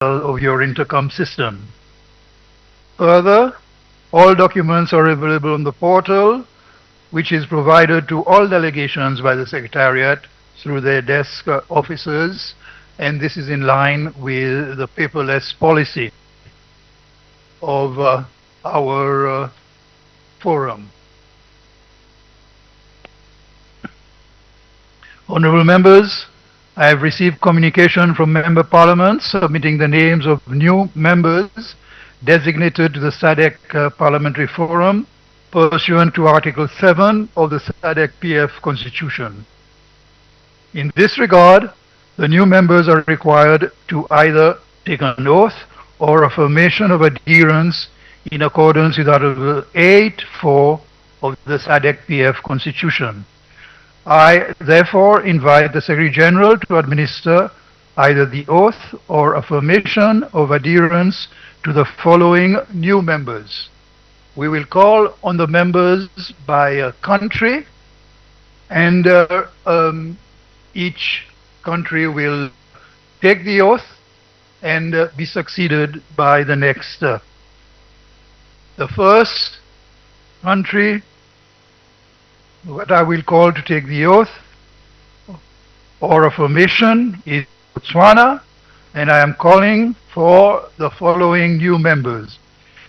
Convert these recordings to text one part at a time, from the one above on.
of your intercom system. Further, all documents are available on the portal, which is provided to all delegations by the Secretariat through their desk officers, and this is in line with the paperless policy of our forum. Honourable members, I have received communication from Member Parliaments submitting the names of new members designated to the SADC Parliamentary Forum pursuant to Article 7 of the SADC PF Constitution. In this regard, the new members are required to either take an oath or affirmation of adherence in accordance with Article 8(4) of the SADC PF Constitution. I therefore invite the Secretary General to administer either the oath or affirmation of adherence to the following new members. We will call on the members by country, and each country will take the oath and be succeeded by the next. The first country what I will call to take the oath or affirmation is Botswana, and I am calling for the following new members.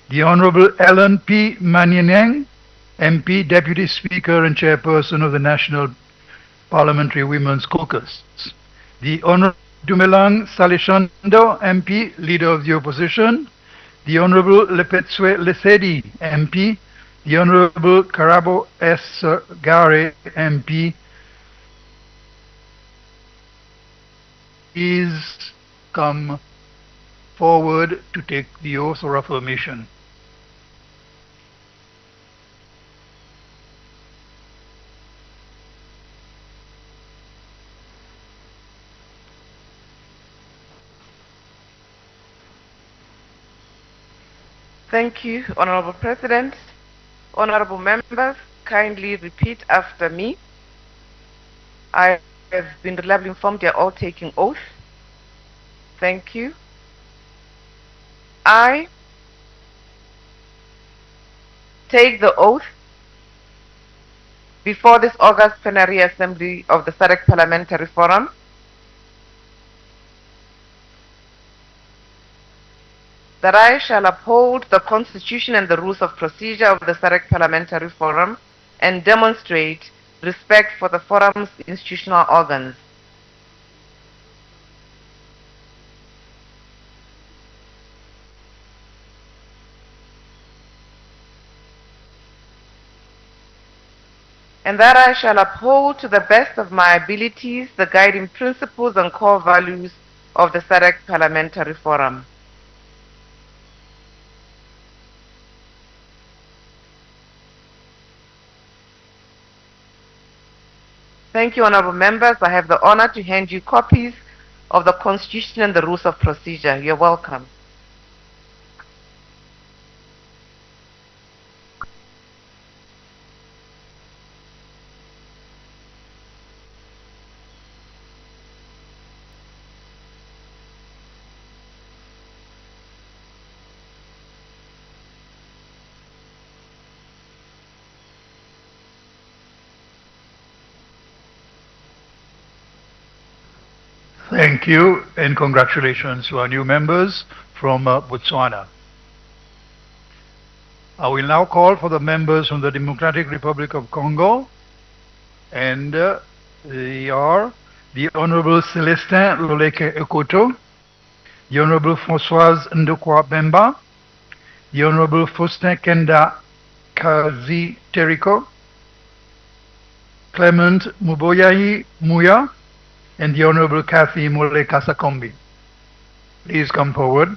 The Honorable Ellen P. Manyaneng, MP, Deputy Speaker and Chairperson of the National Parliamentary Women's Caucus. The Honorable Dumelang Salishando, MP, Leader of the Opposition. The Honorable Lepetswe Lesedi, MP. The Honorable Karabo S. Gare, MP, please come forward to take the oath or affirmation. Thank you, Honorable President. Honorable members, kindly repeat after me. I have been reliably informed you are all taking oath. Thank you. I take the oath before this August Plenary Assembly of the SADC Parliamentary Forum that I shall uphold the Constitution and the rules of procedure of the SADC Parliamentary Forum and demonstrate respect for the forum's institutional organs. And that I shall uphold to the best of my abilities the guiding principles and core values of the SADC Parliamentary Forum. Thank you, honorable members. I have the honor to hand you copies of the Constitution and the rules of procedure. You're welcome. Thank you, and congratulations to our new members from Botswana. I will now call for the members from the Democratic Republic of Congo, and they are the Honorable Celestin Loleke Ekoto, the Honorable Françoise Ndokwa Bemba, the Honorable Faustin Kenda Kazi Teriko, Clement Muboyahi Muya, and the Honorable Kathy Mole Kasakombi. Please come forward.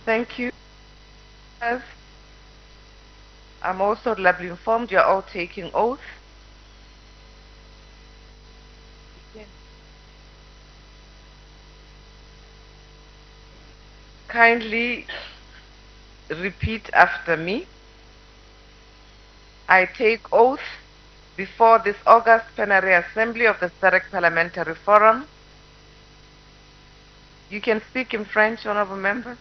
Thank you. I'm also reliably informed you're all taking oath. Kindly repeat after me. I take oath before this August Plenary Assembly of the SADC Parliamentary Forum. You can speak in French, honorable members.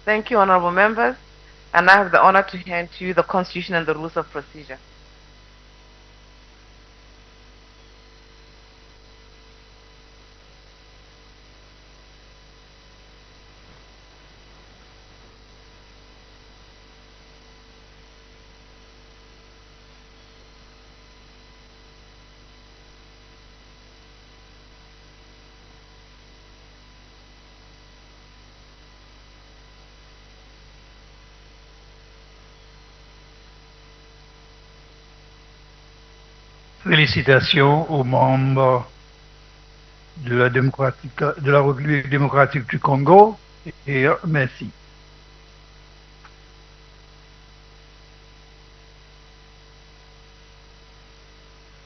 Thank you, honorable members. And I have the honor to hand to you the Constitution and the Rules of Procedure. Félicitations aux membres de la République démocratique du Congo et merci.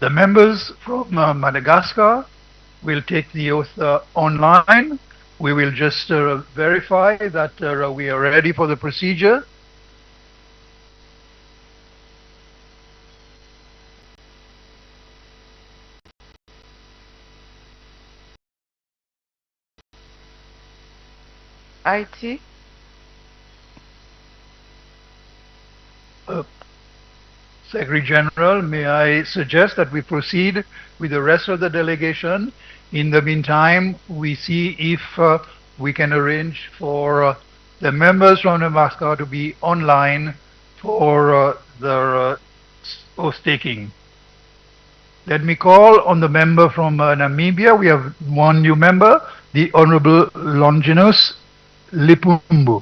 The members from Madagascar will take the oath online. We will just verify that we are ready for the procedure. IT. Secretary General, may I suggest that we proceed with the rest of the delegation. In the meantime, we see if we can arrange for the members from Madagascar to be online for their oath taking. Let me call on the member from Namibia. We have one new member, the Honorable Longinus Lipumbu.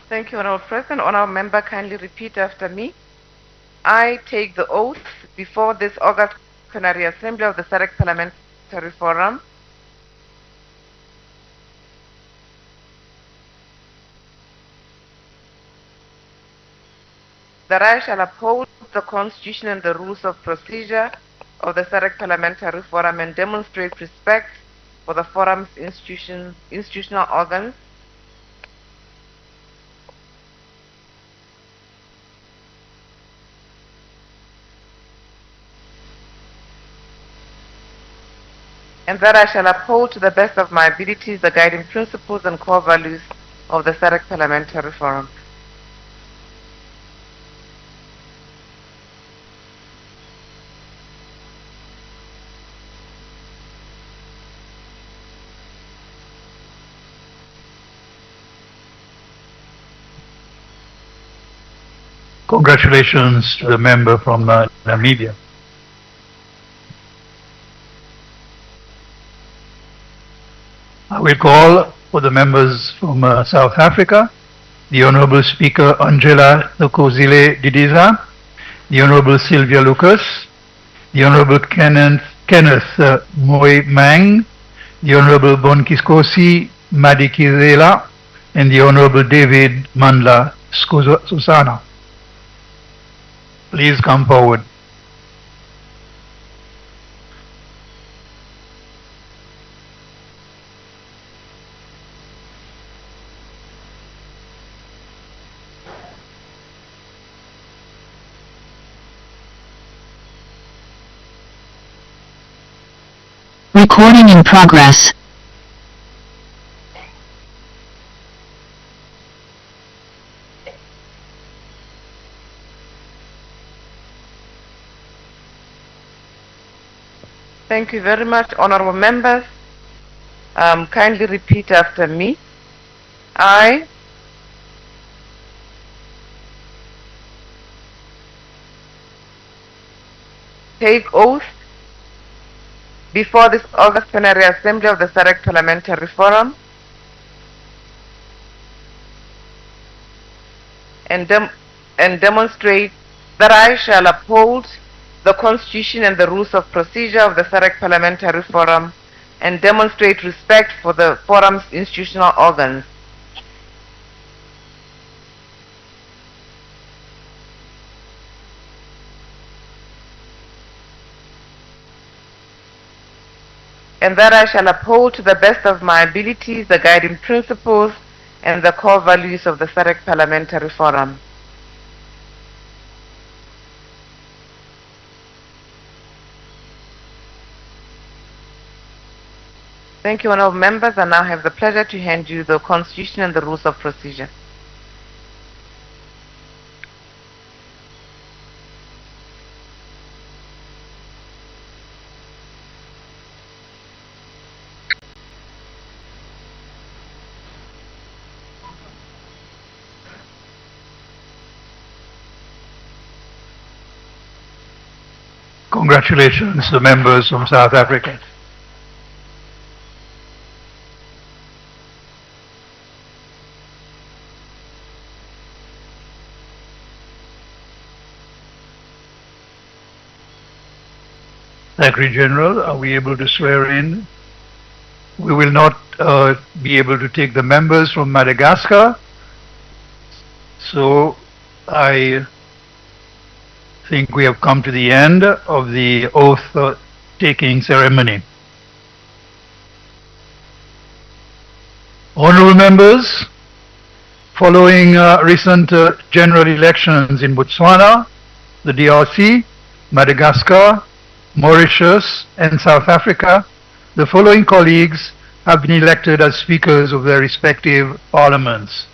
Thank you, Honorable President. Honorable member, kindly repeat after me. I take the oath before this August Plenary Assembly of the SADC Parliamentary Forum that I shall uphold the Constitution and the Rules of Procedure of the SADC Parliamentary Forum and demonstrate respect for the forum's institutional organs, and that I shall uphold to the best of my abilities the guiding principles and core values of the SADC Parliamentary Forum. Congratulations to the member from Namibia. I will call for the members from South Africa, the Honorable Speaker Angela Thokozile Didiza, the Honorable Sylvia Lucas, the Honorable Kenneth Moy Mang, the Honorable Bonkiskosi Madikizela, and the Honorable David Mandla Susana. Please come forward. Recording in progress. Thank you very much, honorable members. Kindly repeat after me. I take oath before this August Plenary Assembly of the SADC Parliamentary Forum and demonstrate that I shall uphold the Constitution and the rules of procedure of the SADC Parliamentary Forum and demonstrate respect for the forum's institutional organs. And that I shall uphold to the best of my abilities the guiding principles and the core values of the SADC Parliamentary Forum. Thank you, honorable members. I now have the pleasure to hand you the Constitution and the rules of procedure. Congratulations, the members from South Africa. Secretary General, are we able to swear in? We will not be able to take the members from Madagascar, so I think we have come to the end of the oath taking ceremony. Honorable members, following recent general elections in Botswana, the DRC, Madagascar, Mauritius and South Africa, the following colleagues have been elected as speakers of their respective parliaments.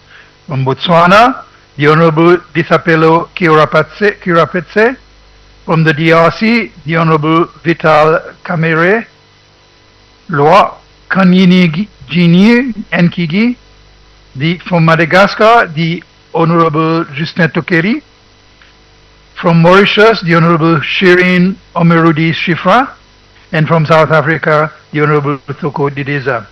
From Botswana, the Honorable Disapelo Kirapetse. From the DRC, the Honorable Vital Kamere. Loi Kanini Gini Nkigi. From Madagascar, the Honorable Justin Tokeri. From Mauritius, the Honorable Shirin Omerudi Shifra, and from South Africa, the Honorable Thoko Dideza.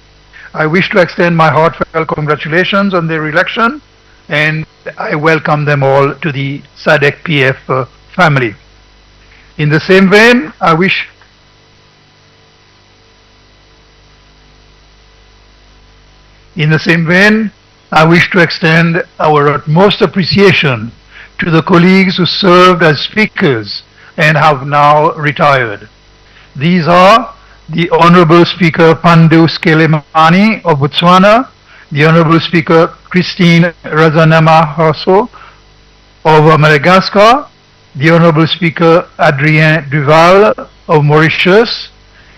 I wish to extend my heartfelt congratulations on their election, and I welcome them all to the SADC PF family. In the same vein, I wish to extend our utmost appreciation to the colleagues who served as speakers and have now retired. These are the Honorable Speaker Pandu Skelemani of Botswana, the Honorable Speaker Christine Razanama Hosso of Madagascar, the Honorable Speaker Adrien Duval of Mauritius,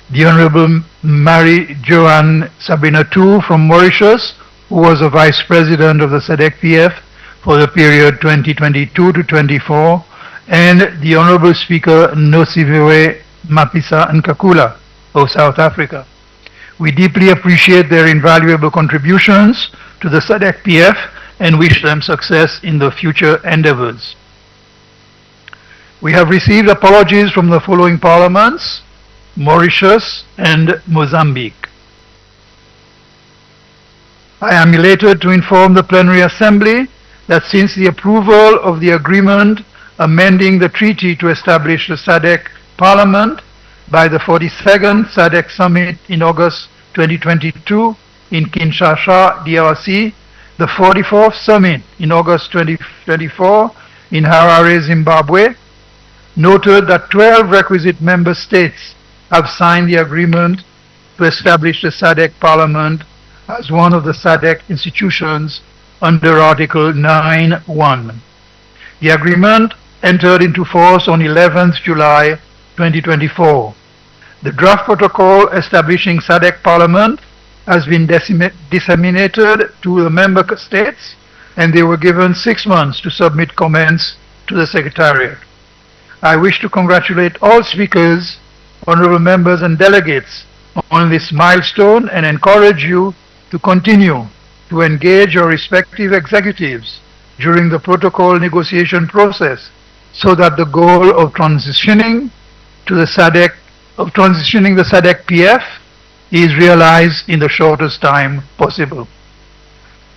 the Honorable Marie-Joanne Sabinatu from Mauritius, who was a Vice President of the SADC PF for the period 2022 to 24, and the Honorable Speaker Nosiviwe Mapisa Nkakula of South Africa. We deeply appreciate their invaluable contributions to the SADC PF and wish them success in the future endeavors. We have received apologies from the following parliaments: Mauritius and Mozambique. I am elated to inform the Plenary Assembly that since the approval of the agreement amending the treaty to establish the SADC Parliament by the 42nd SADC Summit in August 2022 in Kinshasa, DRC, the 44th Summit in August 2024 in Harare, Zimbabwe, noted that 12 requisite member states have signed the agreement to establish the SADC Parliament as one of the SADC institutions under Article 9(1). The agreement entered into force on 11th July 2024. The draft protocol establishing SADC Parliament has been disseminated to the member states, and they were given 6 months to submit comments to the Secretariat. I wish to congratulate all speakers honorable members and delegates, on this milestone and encourage you to continue to engage your respective executives during the protocol negotiation process so that the goal of transitioning the SADC PF is realized in the shortest time possible.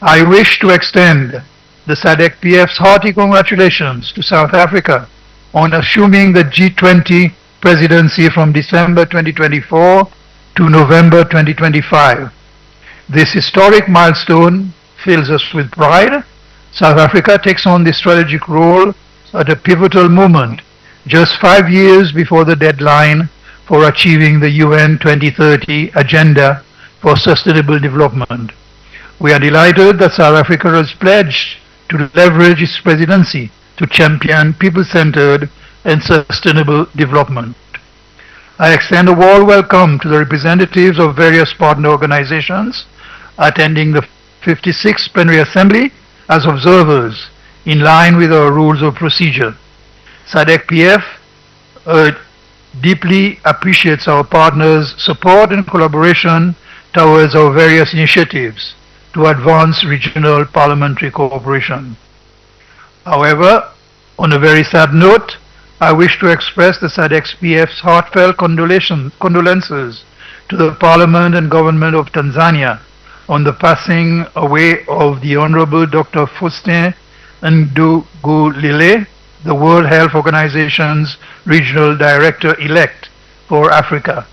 I wish to extend the SADC PF's hearty congratulations to South Africa on assuming the G20 presidency from December 2024 to November 2025. This historic milestone fills us with pride. South Africa takes on this strategic role at a pivotal moment, just 5 years before the deadline for achieving the UN 2030 Agenda for Sustainable Development. We are delighted that South Africa has pledged to leverage its presidency to champion people-centered and sustainable development. I extend a warm welcome to the representatives of various partner organizations attending the 56th Plenary Assembly as observers in line with our rules of procedure. SADC PF deeply appreciates our partners' support and collaboration towards our various initiatives to advance regional parliamentary cooperation. However, on a very sad note, I wish to express the SADC PF's heartfelt condolences to the Parliament and Government of Tanzania on the passing away of the Honorable Dr. Faustin Ndugulile, the World Health Organization's Regional Director-elect for Africa,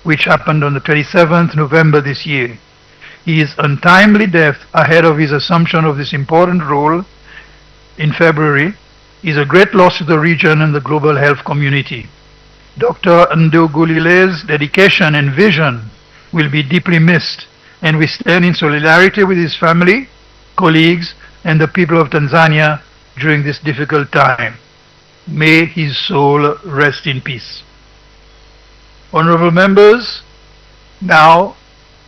which happened on the 27th November this year. His untimely death ahead of his assumption of this important role in February is a great loss to the region and the global health community. Dr. Ndugulile's dedication and vision will be deeply missed, and we stand in solidarity with his family, colleagues, and the people of Tanzania during this difficult time. May his soul rest in peace. Honorable members, now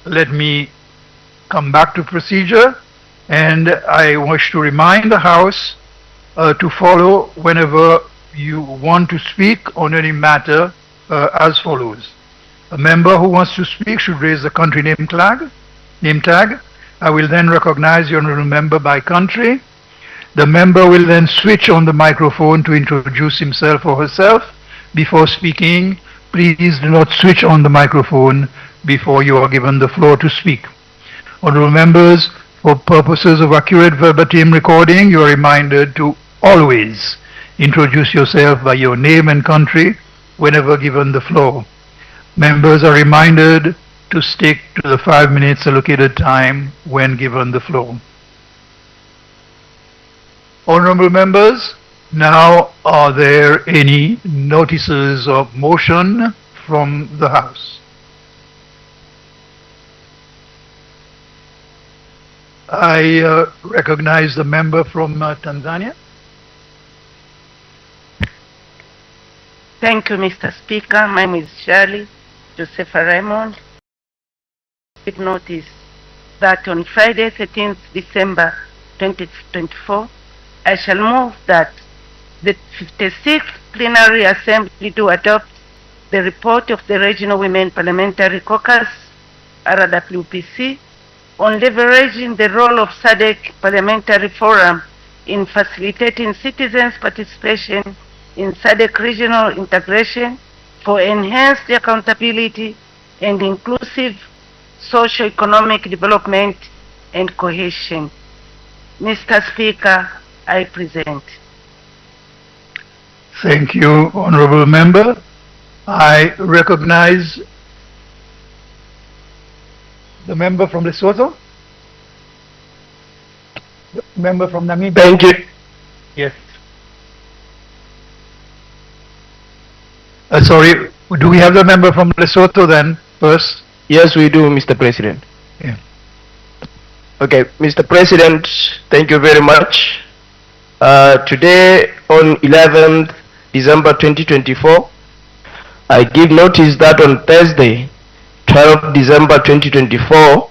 let me come back to procedure, and I wish to remind the House to follow whenever you want to speak on any matter as follows. A member who wants to speak should raise the country name tag. I will then recognize the honorable member by country. The member will then switch on the microphone to introduce himself or herself. Before speaking, please do not switch on the microphone before you are given the floor to speak. Honorable members, for purposes of accurate verbatim recording, you are reminded to always introduce yourself by your name and country whenever given the floor. Members are reminded to stick to the 5 minutes allocated time when given the floor. Honorable members, now are there any notices of motion from the House? I recognize the member from Tanzania. Thank you, Mr. Speaker. My name is Shirley Josepha Raymond. It notice that on Friday, 13th December 2024, I shall move that the 56th Plenary Assembly to adopt the report of the Regional Women Parliamentary Caucus, RWPC, on leveraging the role of SADC Parliamentary Forum in facilitating citizens' participation in SADC regional integration for enhanced accountability and inclusive socio-economic development and cohesion. Mr. Speaker, I present. Thank you, Honorable Member. I recognize the member from Lesotho. The member from Namibia. Thank you. Yes. Sorry, do we have the member from Lesotho then first? Yes, we do, Mr. President. Yeah. Okay, Mr. President, thank you very much. Today, on 11th December 2024, I give notice that on Thursday, 12th December 2024,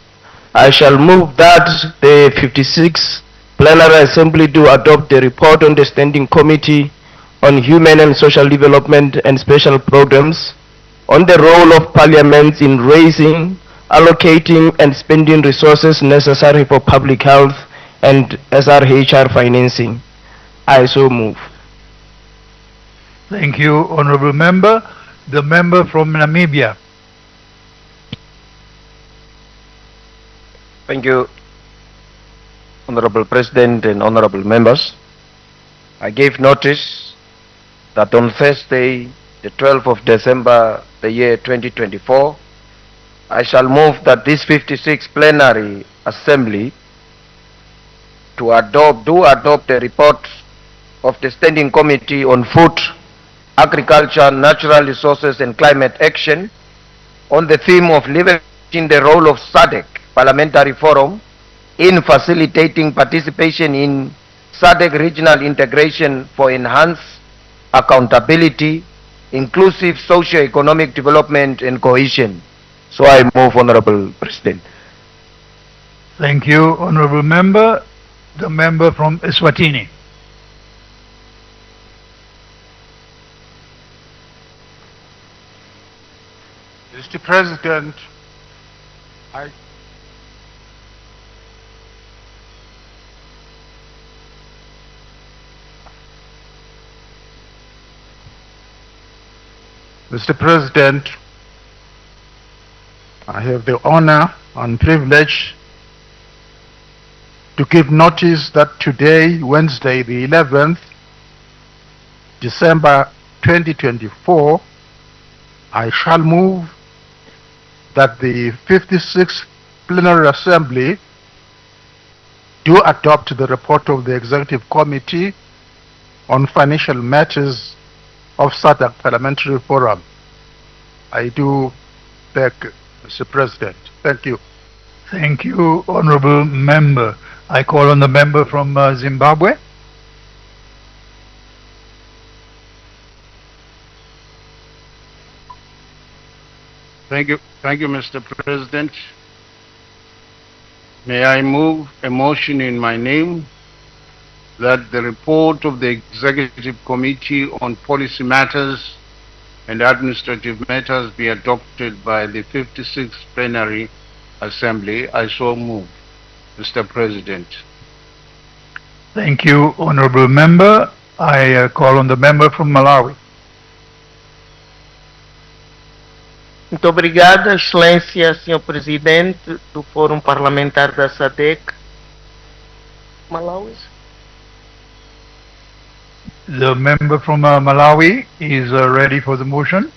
I shall move that the 56th Plenary Assembly do adopt the report on the Standing Committee on Human and Social Development and Special Programs on the role of parliaments in raising, allocating and spending resources necessary for public health and SRHR financing. I so move. Thank you, Honorable Member. The member from Namibia. Thank you, Honorable President and honorable members. I gave notice that on Thursday, the 12th of December, the year 2024, I shall move that this 56th plenary assembly do adopt the report of the Standing Committee on Food, Agriculture, Natural Resources and Climate Action on the theme of leveraging the role of SADC Parliamentary Forum in facilitating participation in SADC regional integration for enhanced accountability, inclusive socio-economic development and cohesion. So I move, Honorable President. Thank you, Honorable Member. The member from Eswatini. Mr. President, I have the honor and privilege to give notice that today, Wednesday, the 11th December 2024, I shall move that the 56th Plenary Assembly do adopt the report of the Executive Committee on Financial Matters of SADC Parliamentary Forum. I do beg, Mr. President. Thank you. Thank you, Honorable Member. I call on the member from Zimbabwe. Thank you, Mr. President. May I move a motion in my name that the report of the Executive Committee on Policy Matters and Administrative Matters be adopted by the 56th Plenary Assembly. I so move, Mr. President. Thank you, Honorable Member. I call on the member from Malawi. Muito obrigado, Excelência, Senhor Presidente do Fórum Parlamentar da SADC. Malawi. The member from Malawi is ready for the motion.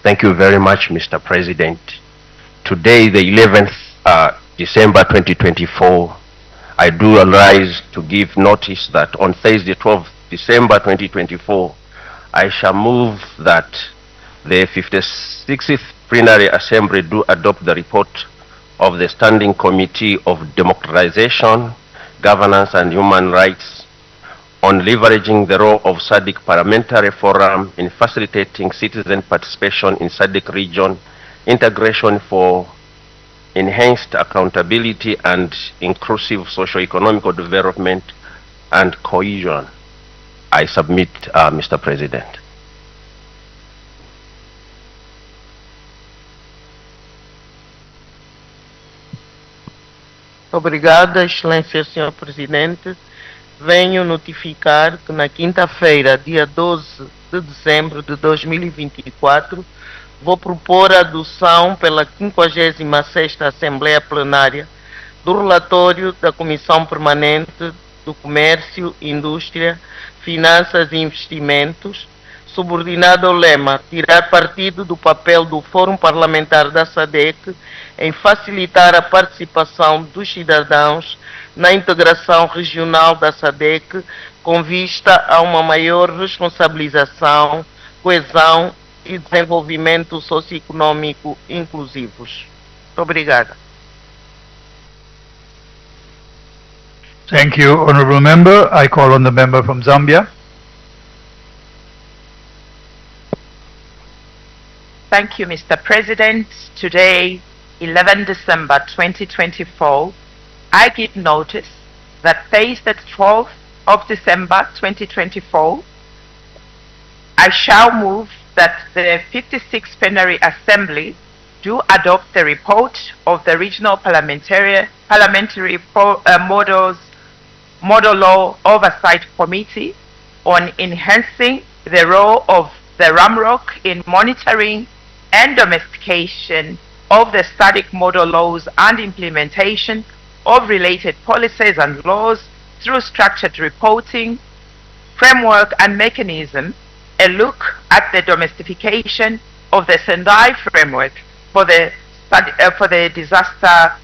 Thank you very much, Mr. President. Today, the 11th December 2024, I do arise to give notice that on Thursday, 12th December 2024, I shall move that the 56th Plenary Assembly do adopt the report of the Standing Committee of Democratization, Governance and Human Rights on leveraging the role of SADC Parliamentary Forum in facilitating citizen participation in SADC region integration for enhanced accountability and inclusive socio-economic development and cohesion. I submit, Mr. President. Obrigada, Excelência, Senhor Presidente. Venho notificar que na quinta-feira, dia 12 de dezembro de 2024, vou propor a adoção pela 56ª Assembleia Plenária do relatório da Comissão Permanente do Comércio, Indústria, Finanças e Investimentos, subordinado ao lema tirar partido do papel do Fórum Parlamentar da SADC em facilitar a participação dos cidadãos na integração regional da SADC com vista a uma maior responsabilização, coesão e desenvolvimento socioeconômico inclusivos. Muito obrigada. Thank you, Honorable Member. I call on the member from Zambia. Thank you, Mr. President. Today, 11 December 2024, I give notice that Thursday, the 12th of December 2024, I shall move that the 56th Plenary Assembly do adopt the report of the Regional Parliamentary Model Law Oversight Committee on enhancing the role of the RAMROC in monitoring and domestication of the static model laws and implementation of related policies and laws through structured reporting, framework and mechanism, a look at the domestication of the Sendai framework for the disaster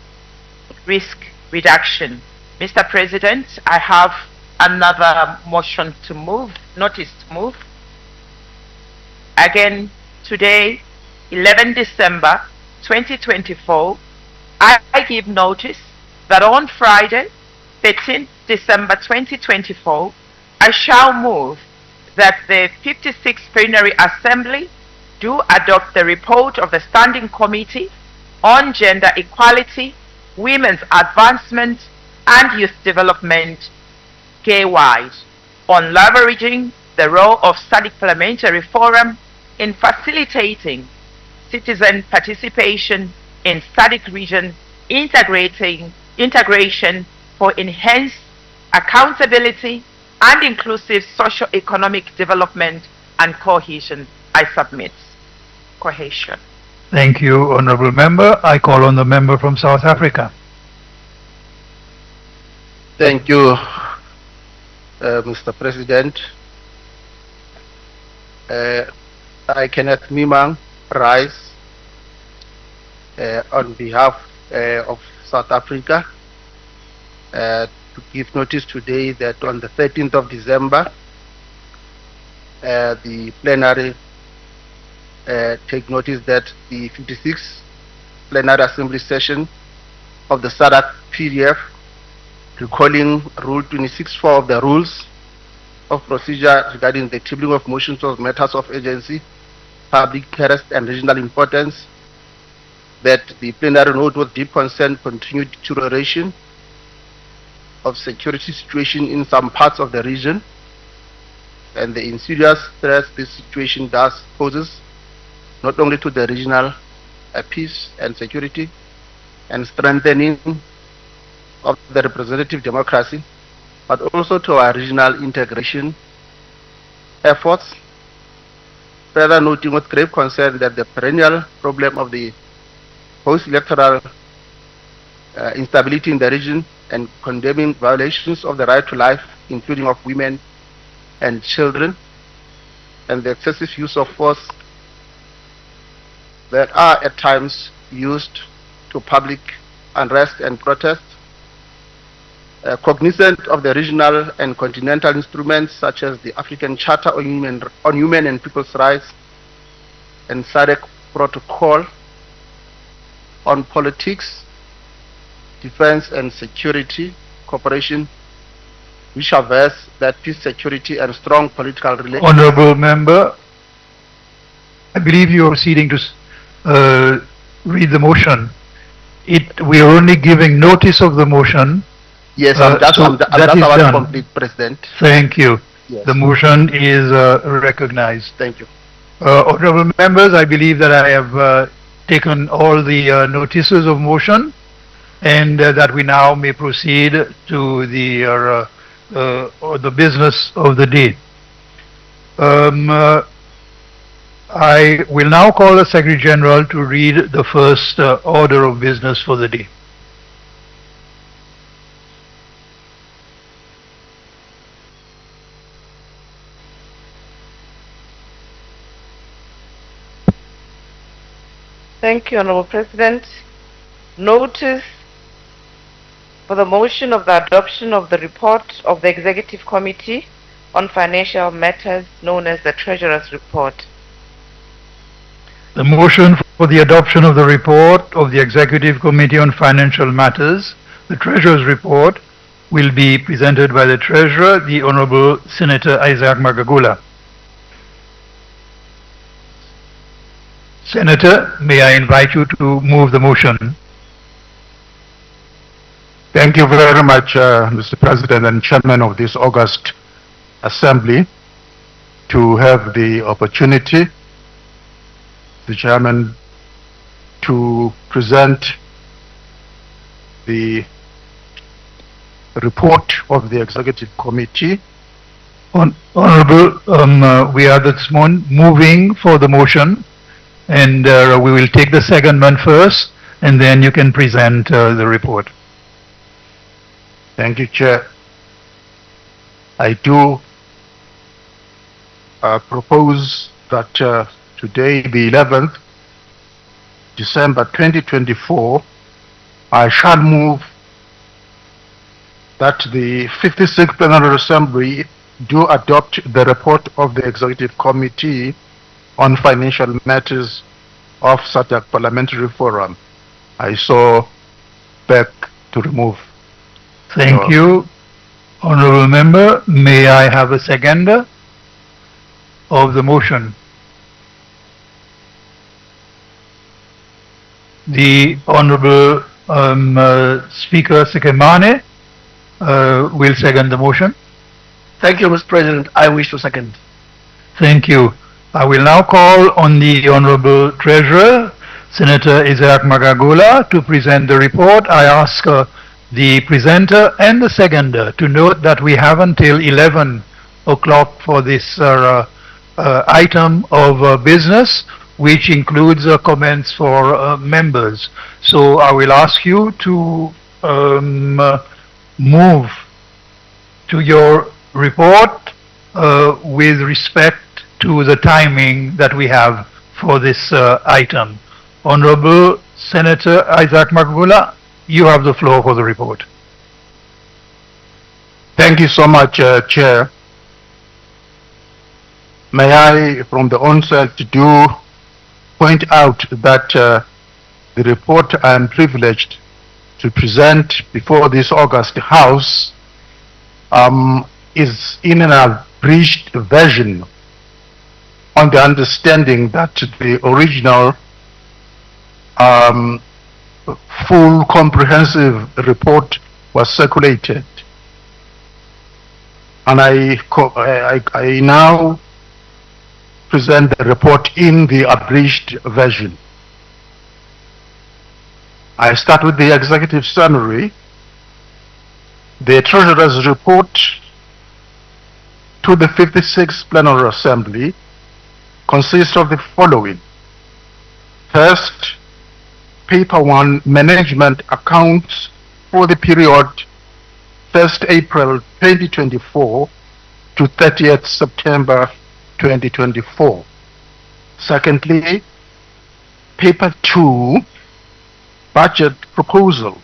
risk reduction. Mr. President, I have another motion to move, notice to move. Again, today, 11 December 2024, I give notice that on Friday, 13 December 2024, I shall move that the 56th Plenary Assembly do adopt the report of the Standing Committee on Gender Equality, Women's Advancement and Youth Development, K-wide, on leveraging the role of SADC Parliamentary Forum in facilitating citizen participation in SADC region integration for enhanced accountability and inclusive socio-economic development and cohesion. I submit. Cohesion. Thank you, Honorable Member. I call on the member from South Africa. Thank you, Mr. President. I, Kenneth Mimang, rise on behalf of South Africa to give notice today that on the 13th of December, the plenary take notice that the 56th Plenary Assembly session of the SADC PDF, recalling Rule 26.4 of the Rules of Procedure regarding the tabling of motions of matters of urgency, public interest and regional importance, that the plenary note with deep concern continued deterioration of security situation in some parts of the region and the insidious threats this situation thus poses not only to the regional peace and security and strengthening of the representative democracy, but also to our regional integration efforts. Further noting with grave concern that the perennial problem of the post-electoral instability in the region and condemning violations of the right to life, including of women and children, and the excessive use of force that are at times used to public unrest and protest. Cognizant of the regional and continental instruments such as the African Charter on Human and People's Rights and SADC Protocol on Politics, Defense and Security Cooperation, which averse that peace, security and strong political relations. Honorable Member, I believe you are proceeding to read the motion. We are only giving notice of the motion. Yes, I'm just about to complete, President. Thank you. Yes. The motion is recognized. Thank you. Honorable members, I believe that I have taken all the notices of motion, and that we now may proceed to the business of the day. I will now call the Secretary General to read the first order of business for the day. Thank you, Honorable President. Notice for the motion of the adoption of the report of the Executive Committee on Financial Matters, known as the Treasurer's Report. The motion for the adoption of the report of the Executive Committee on Financial Matters, the Treasurer's Report, will be presented by the Treasurer, the Honorable Senator Isaac Magagula. Senator, may I invite you to move the motion? Thank you very much, Mr. President and Chairman of this August Assembly. to have the opportunity, the Chairman, to present the report of the Executive Committee. Honorable, we are this morning moving for the motion, and we will take the secondment first, and then you can present the report. Thank you, Chair. I do propose that today, the 11th December 2024, I shall move that the 56th Plenary Assembly do adopt the report of the Executive Committee on Financial Matters of SADC Parliamentary Forum. I so beg to remove. Thank you, Honorable Member. May I have a seconder of the motion? The Honorable Speaker Sekemane will second the motion. Thank you, Mr. President. I wish to second. Thank you. I will now call on the Honorable Treasurer, Senator Isaac Magagula, to present the report. I ask the presenter and the seconder to note that we have until 11 o'clock for this item of business, which includes comments for members. So I will ask you to move to your report with respect to the timing that we have for this item. Honorable Senator Isaac Magagula, you have the floor for the report. Thank you so much, Chair. May I, from the onset, do point out that the report I am privileged to present before this August House is in an abridged version, on the understanding that the original full comprehensive report was circulated. And I now present the report in the abridged version. I start with the executive summary. The Treasurer's report to the 56th Plenary Assembly consists of the following. First, Paper 1, Management Accounts for the period 1st April 2024 to 30th September 2024. Secondly, Paper 2, Budget Proposal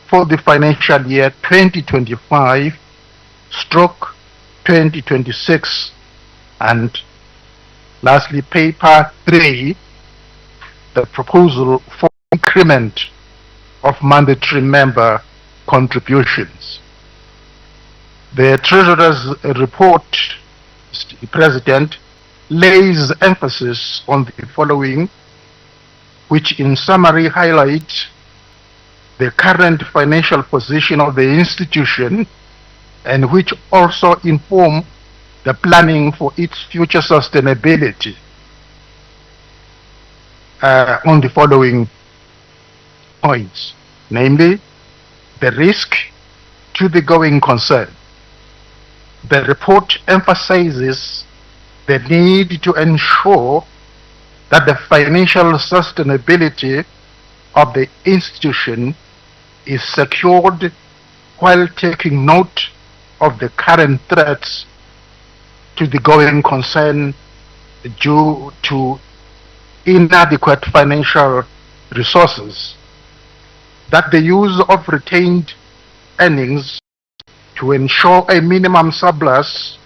for the financial year 2025/2026. And lastly, Paper 3, the proposal for increment of mandatory member contributions. The Treasurer's report, Mr. President, lays emphasis on the following, which in summary highlight the current financial position of the institution and which also inform the planning for its future sustainability on the following points, namely the risk to the going concern. The report emphasizes the need to ensure that the financial sustainability of the institution is secured while taking note of the current threats to the going concern due to inadequate financial resources, that the use of retained earnings to ensure a minimum surplus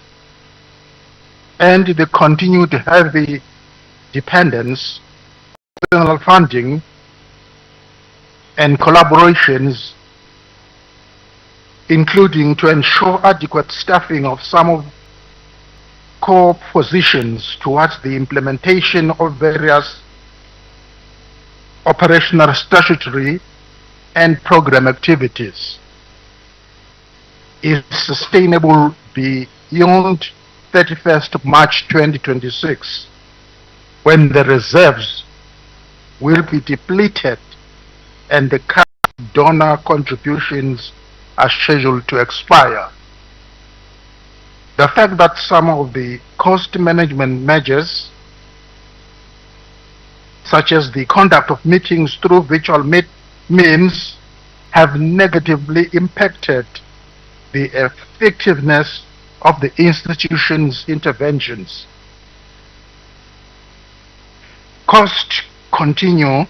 and the continued heavy dependence on external funding and collaborations, including to ensure adequate staffing of some of core positions towards the implementation of various operational, statutory and program activities, is sustainable beyond 31st March 2026, when the reserves will be depleted and the current donor contributions are scheduled to expire. The fact that some of the cost management measures, such as the conduct of meetings through virtual means, have negatively impacted the effectiveness of the institution's interventions. Costs continue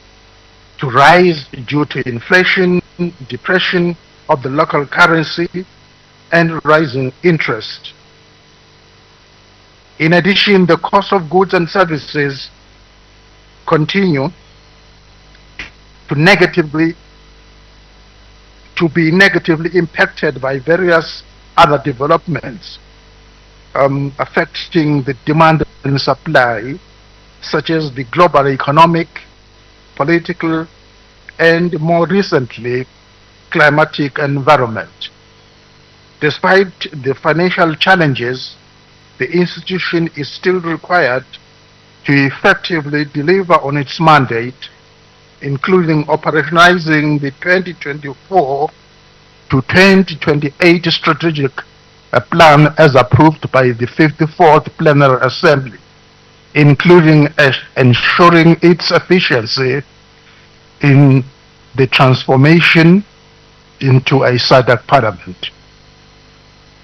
to rise due to inflation, depression of the local currency, and rising interest. In addition, the cost of goods and services continue to be negatively impacted by various other developments affecting the demand and supply, such as the global economic, political, and more recently, climatic environment. Despite the financial challenges, the institution is still required to effectively deliver on its mandate, including operationalizing the 2024 to 2028 strategic plan as approved by the 54th Plenary Assembly, including ensuring its efficiency in the transformation into a SADC parliament.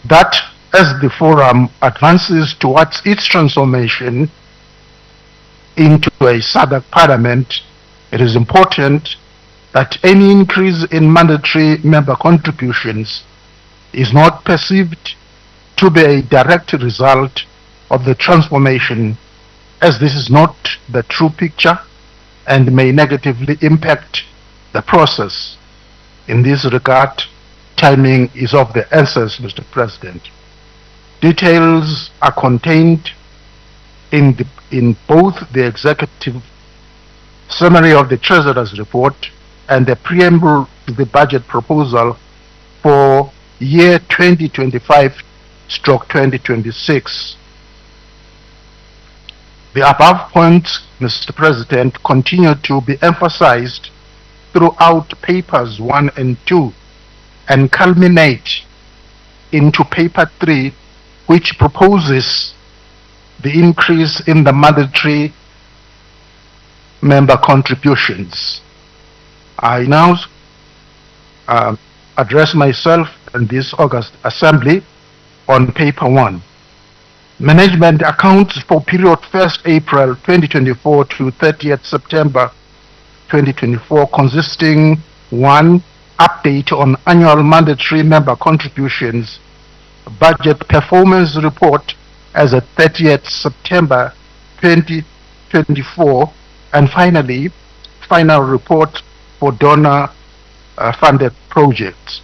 That as the forum advances towards its transformation into a SADC parliament, it is important that any increase in mandatory member contributions is not perceived to be a direct result of the transformation, as this is not the true picture and may negatively impact the process. In this regard, timing is of the essence, Mr. President. Details are contained in both the executive summary of the Treasurer's report and the preamble to the budget proposal for year 2025/2026. The above points, Mr. President, continue to be emphasized throughout papers 1 and 2 and culminate into paper 3, which proposes the increase in the mandatory member contributions. I now address myself in this August Assembly on paper 1. Management accounts for period 1st April 2024 to 30th September 2024, consisting 1. Update on annual mandatory member contributions, budget performance report as at 30th September 2024, and finally, final report for donor funded projects.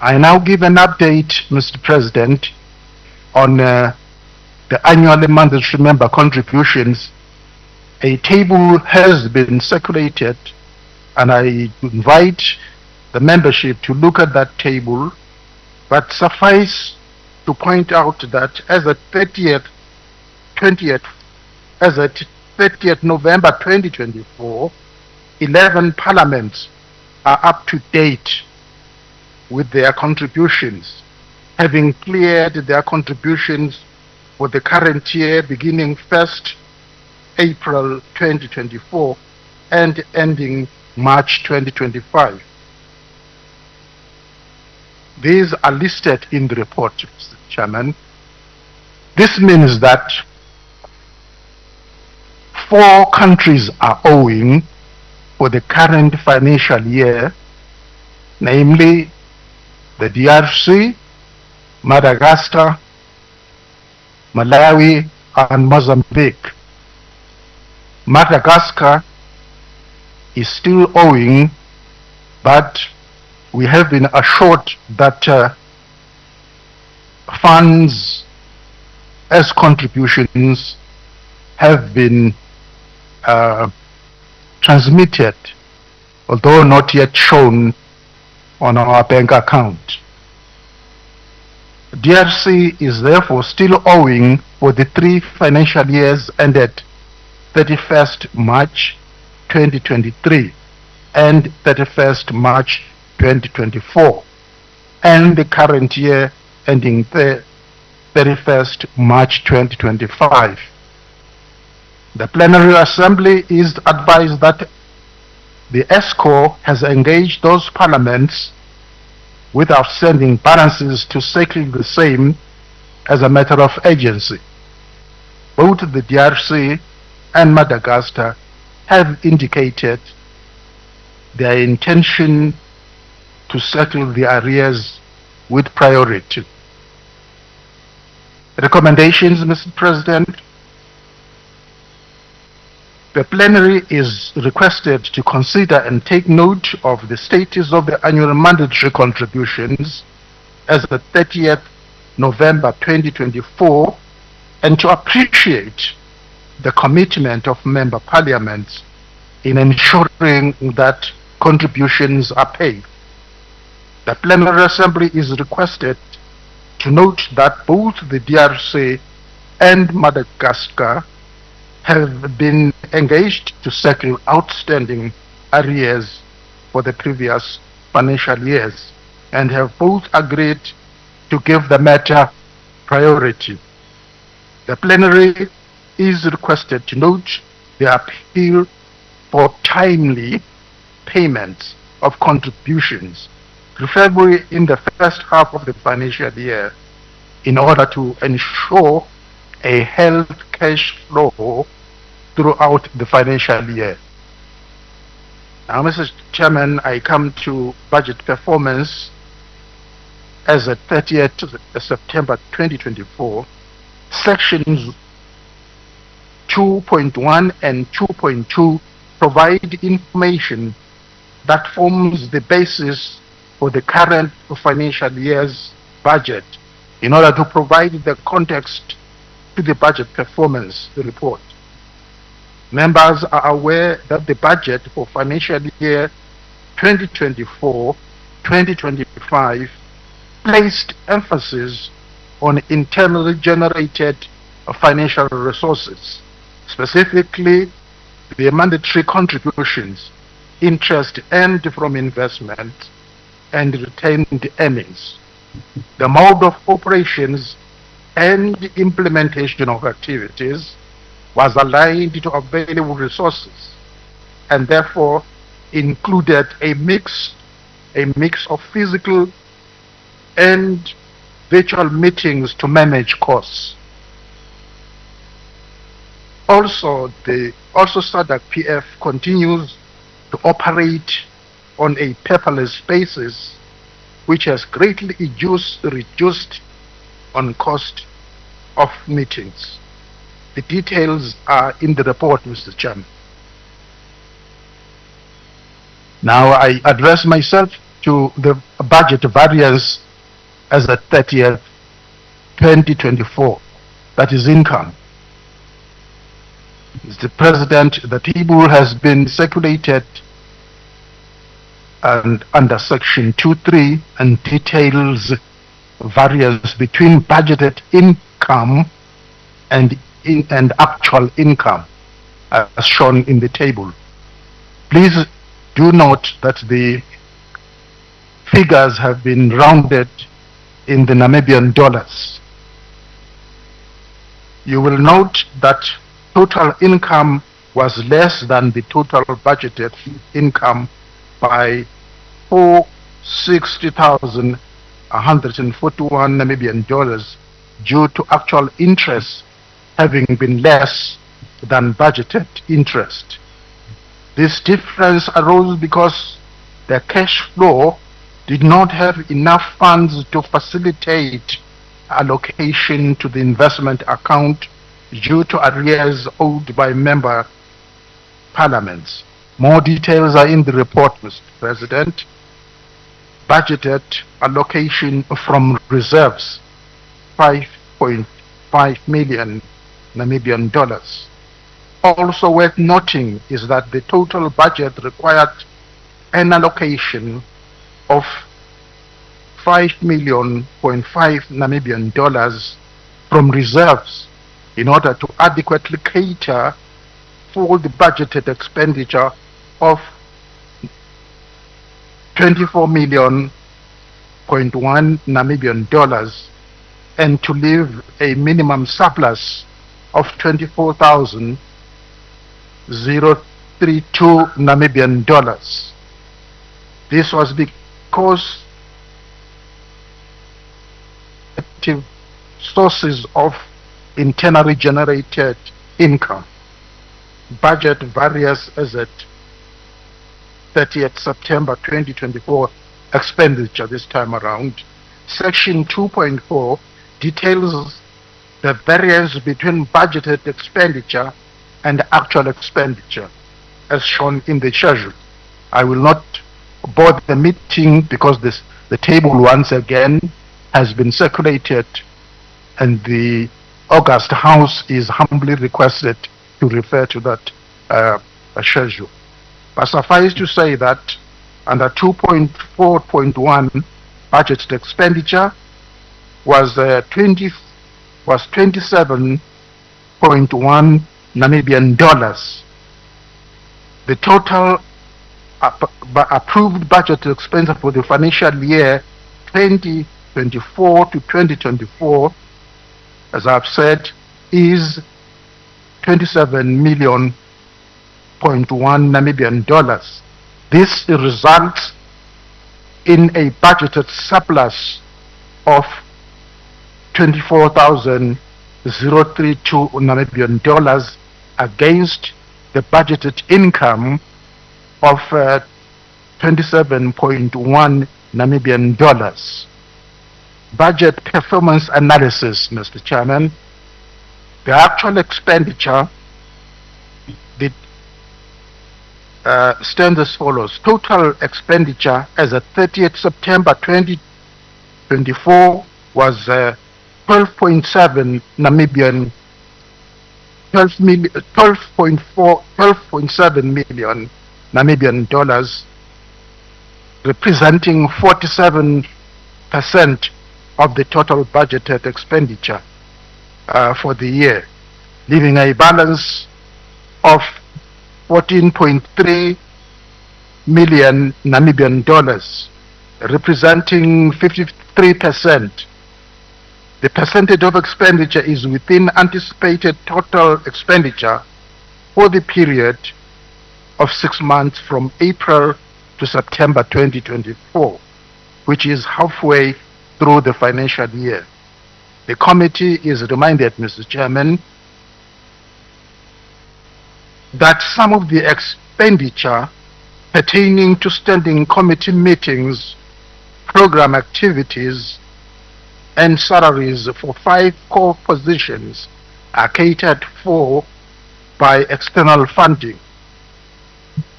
I now give an update, Mr. President, on the annual mandatory member contributions. A table has been circulated, and I invite the membership to look at that table, but suffice to point out that as at 30th November 2024, 11 parliaments are up to date with their contributions, having cleared their contributions for the current year beginning 1st April 2024 and ending March 2025. These are listed in the report, Mr. Chairman. This means that 4 countries are owing for the current financial year, namely the DRC, Madagascar, Malawi, and Mozambique. Madagascar is still owing, but we have been assured that funds as contributions have been transmitted, although not yet shown on our bank account. DRC is therefore still owing for the 3 financial years ended 31st March 2023 and 31st March 2024, and the current year ending 31st March 2025. The Plenary Assembly is advised that the ESCO has engaged those parliaments with outstanding balances to settle the same as a matter of urgency. Both the DRC and Madagascar have indicated their intention to settle the arrears with priority. Recommendations, Mr. President. The plenary is requested to consider and take note of the status of the annual mandatory contributions as of 30th November 2024 and to appreciate the commitment of member parliaments in ensuring that contributions are paid. The plenary assembly is requested to note that both the DRC and Madagascar have been engaged to settle outstanding arrears for the previous financial years and have both agreed to give the matter priority. The plenary is requested to note the appeal for timely payments of contributions, preferably in the first half of the financial year, in order to ensure a healthy cash flow throughout the financial year. Now, Mr. Chairman, I come to budget performance as of 30th September 2024. Sections 2.1 and 2.2 provide information that forms the basis for the current financial year's budget in order to provide the context to the budget performance report. Members are aware that the budget for financial year 2024-2025 placed emphasis on internally generated financial resources, specifically the mandatory contributions, interest earned from investment, and retained earnings. The mode of operations and implementation of activities was aligned to available resources and therefore included a mix of physical and virtual meetings to manage costs. Also, SADC PF continues to operate on a paperless basis, which has greatly reduced on cost of meetings. The details are in the report, Mr. Chairman. Now I address myself to the budget variance as at 30th 2024, that is income. Mr. President, the table has been circulated and under section 2.3 and details variance between budgeted income and actual income as shown in the table. Please do note that the figures have been rounded in the Namibian dollars. You will note that total income was less than the total budgeted income by 460,141 Namibian dollars due to actual interest having been less than budgeted interest. This difference arose because the cash flow did not have enough funds to facilitate allocation to the investment account due to arrears owed by member parliaments. More details are in the report, Mr. President. Budgeted allocation from reserves, 5.5 million Namibian dollars. Also worth noting is that the total budget required an allocation of 5.5 million Namibian dollars from reserves in order to adequately cater for the budgeted expenditure of 24 million Namibian dollars and to leave a minimum surplus of 24,032 Namibian dollars. This was because sources of internally generated income. Budget various as at 30th September 2024 expenditure this time around. Section 2.4 details the variance between budgeted expenditure and actual expenditure as shown in the schedule. I will not bore the meeting because the table once again has been circulated and the August House is humbly requested to refer to that schedule. But suffice to say that under 2.4.1 budgeted expenditure was 27.1 Namibian dollars. The total approved budget expenditure for the financial year 2024 to 2024, as I've said, is 27 million Namibian dollars. This results in a budgeted surplus of 24,032 Namibian dollars against the budgeted income of 27.1 Namibian dollars. Budget performance analysis, Mr. Chairman. The actual expenditure stands as follows. Total expenditure as at 30th September 2024 was 12.7 million Namibian dollars, representing 47% of the total budgeted expenditure for the year, leaving a balance of 14.3 million Namibian dollars, representing 53%. The percentage of expenditure is within anticipated total expenditure for the period of 6 months from April to September 2024, which is halfway through the financial year. The committee is reminded, Mr. Chairman, that some of the expenditure pertaining to standing committee meetings, program activities, and salaries for 5 core positions are catered for by external funding,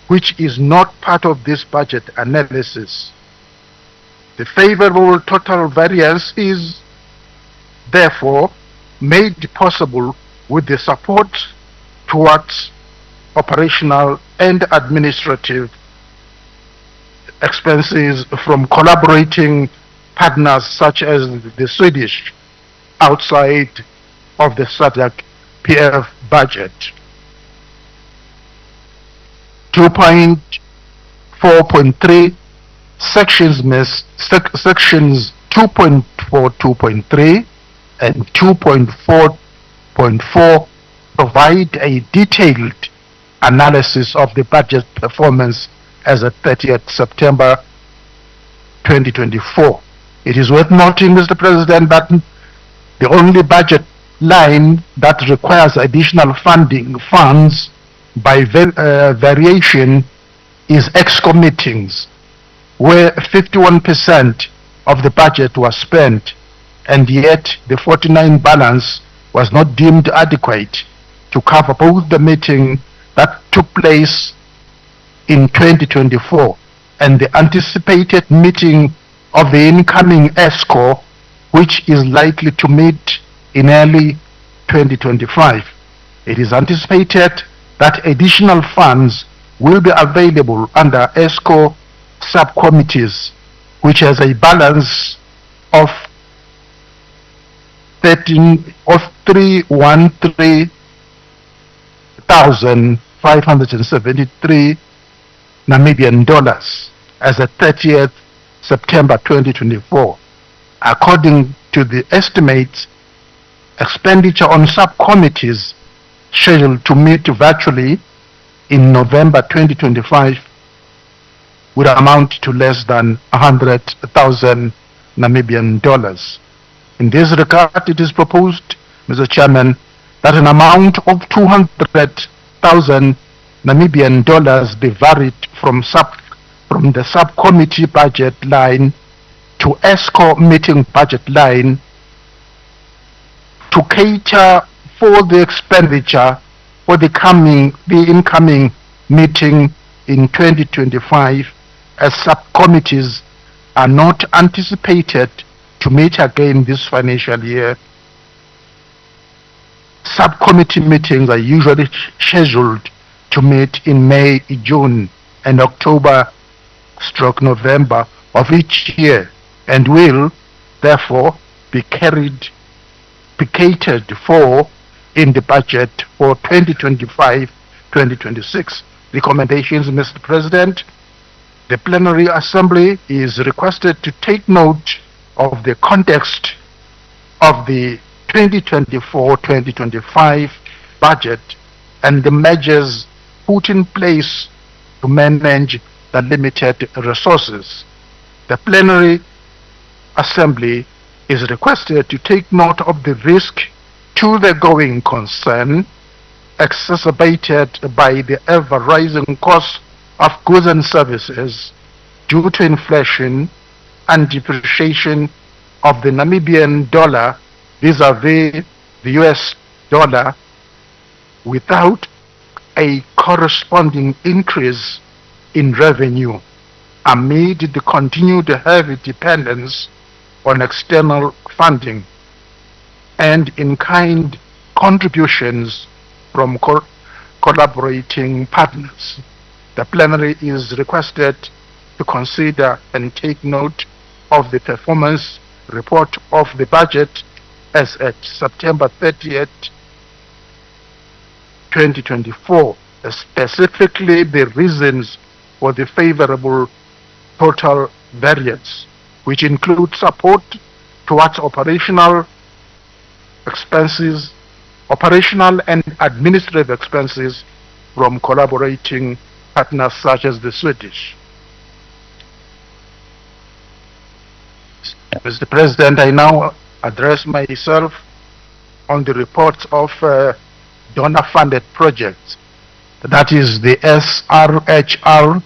which is not part of this budget analysis. The favorable total variance is therefore made possible with the support towards operational and administrative expenses from collaborating partners such as the Swedish outside of the SADC PF budget. 2.4.3 sections 2.4.2.3 and 2.4.4 provide a detailed analysis of the budget performance as at 30th September 2024. It is worth noting, Mr. President, that the only budget line that requires additional funds by variation is EXCO meetings, where 51% of the budget was spent, and yet the 49 balance was not deemed adequate to cover both the meeting that took place in 2024 and the anticipated meeting of the incoming ESCO, which is likely to meet in early 2025. It is anticipated that additional funds will be available under ESCO subcommittees which has a balance of 313,573 Namibian dollars as at 30th September 2024. According to the estimates, expenditure on subcommittees scheduled to meet virtually in November 2025 would amount to less than 100,000 Namibian dollars. In this regard, it is proposed, Mr. Chairman, that an amount of 200,000 Namibian dollars be varied from the subcommittee budget line to ESCO meeting budget line to cater for the expenditure for the incoming meeting in 2025, as subcommittees are not anticipated to meet again this financial year. Subcommittee meetings are usually scheduled to meet in May, June, and October/November of each year, and will therefore be catered for in the budget for 2025-2026. Recommendations, Mr. President. The plenary assembly is requested to take note of the context of the 2024-2025 budget and the measures put in place to manage the limited resources. The plenary assembly is requested to take note of the risk to the going concern exacerbated by the ever-rising cost of goods and services due to inflation and depreciation of the Namibian dollar vis-à-vis the US dollar, without a corresponding increase in revenue amid the continued heavy dependence on external funding and in-kind contributions from collaborating partners. The plenary is requested to consider and take note of the performance report of the budget as at September 30th, 2024, specifically the reasons for the favorable total variance, which include support towards operational and administrative expenses from collaborating partners such as the Swedish. Mr. President, I now address myself on the reports of donor-funded projects. That is the SRHR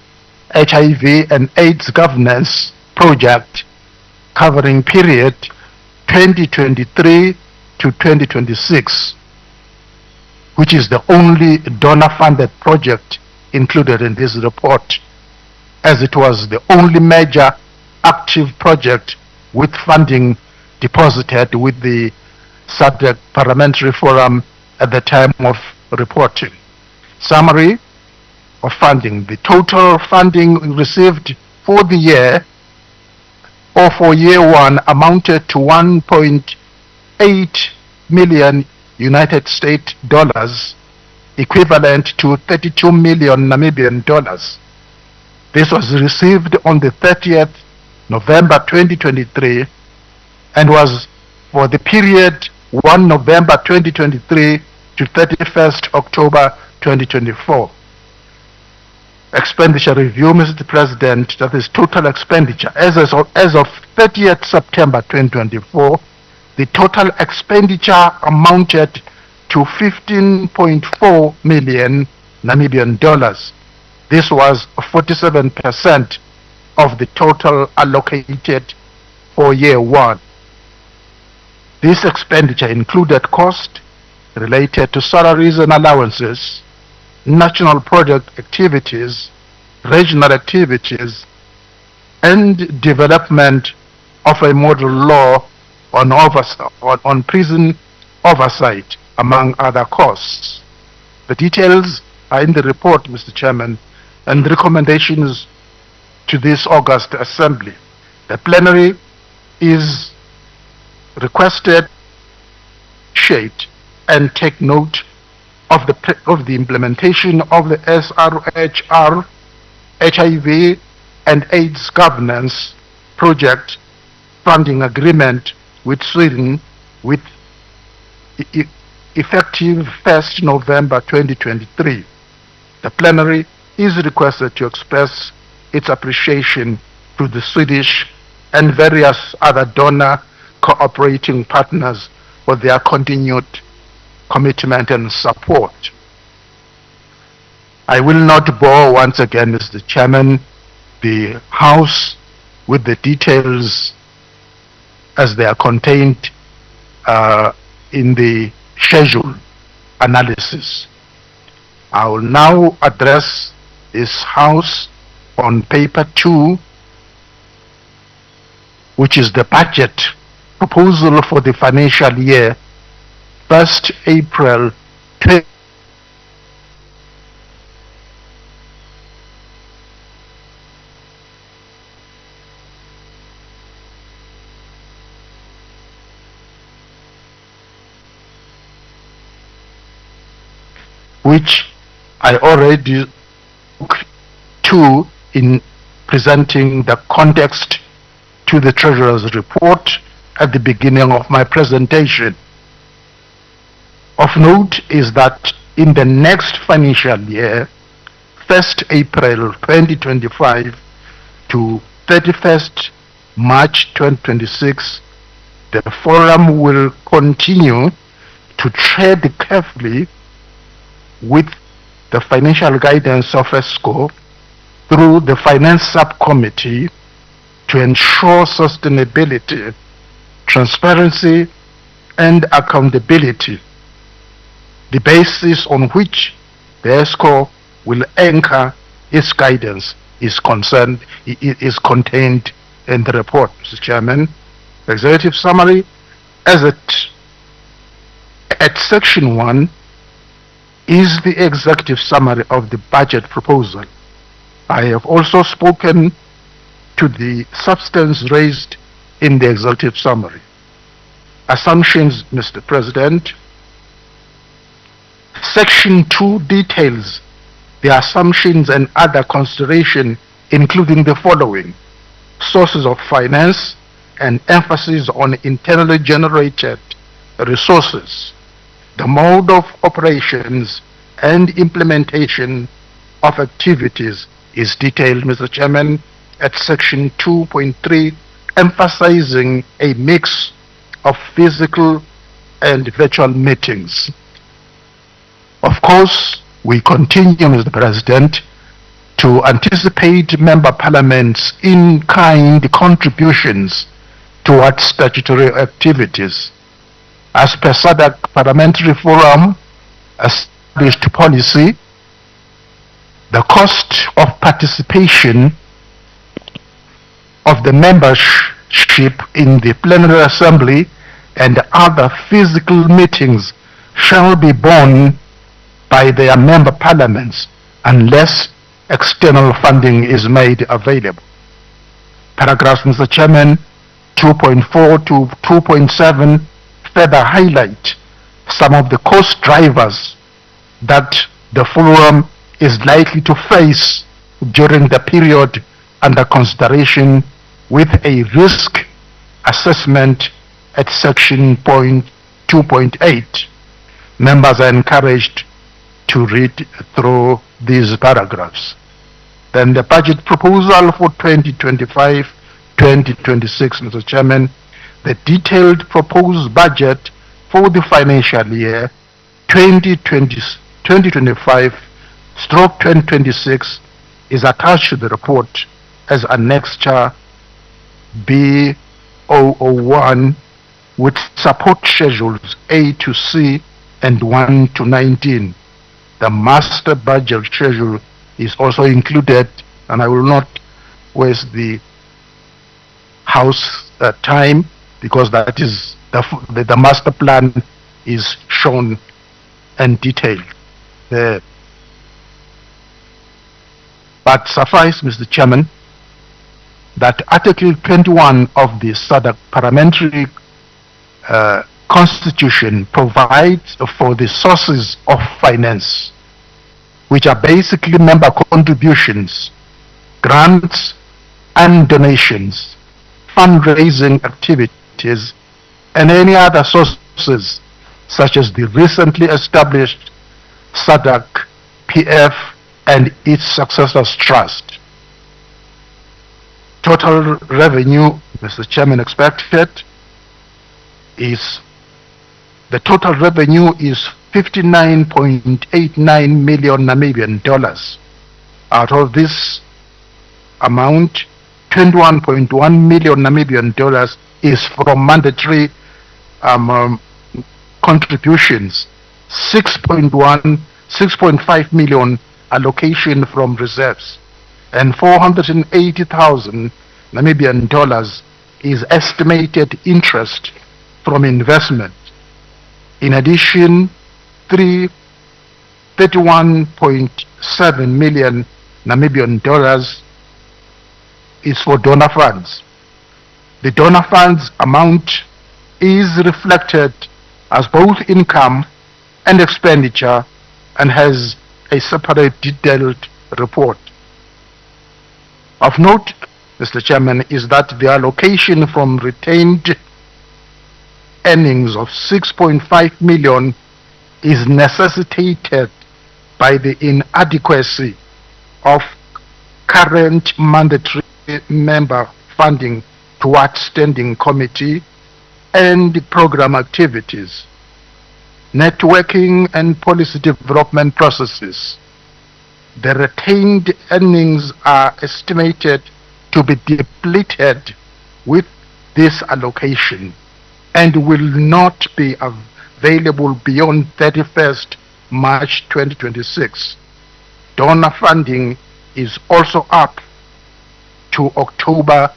HIV and AIDS Governance Project, covering period 2023 to 2026, which is the only donor-funded project included in this report, as it was the only major active project with funding deposited with the SADC Parliamentary Forum at the time of reporting. Summary of funding. The total funding received for the year or for year one amounted to 1.8 million United States dollars, equivalent to 32 million Namibian dollars. This was received on the 30th November 2023 and was for the period 1 November 2023 to 31st October 2024. Expenditure review, Mr. President, that is total expenditure. As of 30th September 2024, the total expenditure amounted to 15.4 million Namibian dollars. This was 47% of the total allocated for year one. This expenditure included costs related to salaries and allowances, national project activities, regional activities, and development of a model law on prison oversight, among other costs. The details are in the report, Mr. Chairman, and recommendations to this August Assembly. The plenary is requested to appreciate and take note of the implementation of the SRHR HIV and AIDS governance project funding agreement with Sweden with effective 1st November 2023. The plenary is requested to express its appreciation to the Swedish and various other donor cooperating partners for their continued commitment and support. I will not bore once again, Mr. Chairman, the House with the details as they are contained in the schedule analysis. I will now address this House on paper 2, which is the budget proposal for the financial year 1st April 2020. Which I already took to in presenting the context to the Treasurer's report at the beginning of my presentation. Of note is that in the next financial year, 1st April 2025 to 31st March 2026, the Forum will continue to tread carefully with the financial guidance of ESCO through the Finance Subcommittee to ensure sustainability, transparency, and accountability, the basis on which the ESCO will anchor its guidance is contained in the report, Mr. Chairman. The executive summary, as at section 1, is the executive summary of the budget proposal. I have also spoken to the substance raised in the executive summary. Assumptions, Mr. President. Section 2 details the assumptions and other consideration, including the following: sources of finance and emphasis on internally generated resources. The mode of operations and implementation of activities is detailed, Mr. Chairman, at section 2.3, emphasizing a mix of physical and virtual meetings. Of course, we continue, Mr. President, to anticipate Member Parliament's in-kind contributions towards statutory activities. As per SADC Parliamentary Forum established policy, the cost of participation of the membership in the plenary assembly and other physical meetings shall be borne by their member parliaments unless external funding is made available. Paragraphs, Mr. Chairman, 2.4 to 2.7 further highlight some of the cost drivers that the forum is likely to face during the period under consideration, with a risk assessment at section 2.8. Members are encouraged to read through these paragraphs. Then the budget proposal for 2025-2026, Mr. Chairman, the detailed proposed budget for the financial year 2025/2026 is attached to the report as annexure B001 with support schedules A to C and 1 to 19. The master budget schedule is also included, and I will not waste the House time, because that is the master plan is shown and detailed there. But suffice, Mr. Chairman, that Article 21 of the SADC Parliamentary Constitution provides for the sources of finance, which are basically member contributions, grants and donations, fundraising activities, and any other sources such as the recently established SADC, PF, and its successors trust. Total revenue, Mr. Chairman, expected is the total revenue is 59.89 million Namibian dollars. Out of this amount, 21.1 million Namibian dollars is from mandatory contributions, 6.5 million allocation from reserves, and 480,000 Namibian dollars is estimated interest from investment. In addition, 31.7 million Namibian dollars is for donor funds. The donor funds amount is reflected as both income and expenditure and has a separate detailed report. Of note, Mr. Chairman, is that the allocation from retained earnings of 6.5 million is necessitated by the inadequacy of current mandatory member funding towards standing committee and program activities, networking and policy development processes. The retained earnings are estimated to be depleted with this allocation and will not be available beyond 31st March 2026. Donor funding is also up to October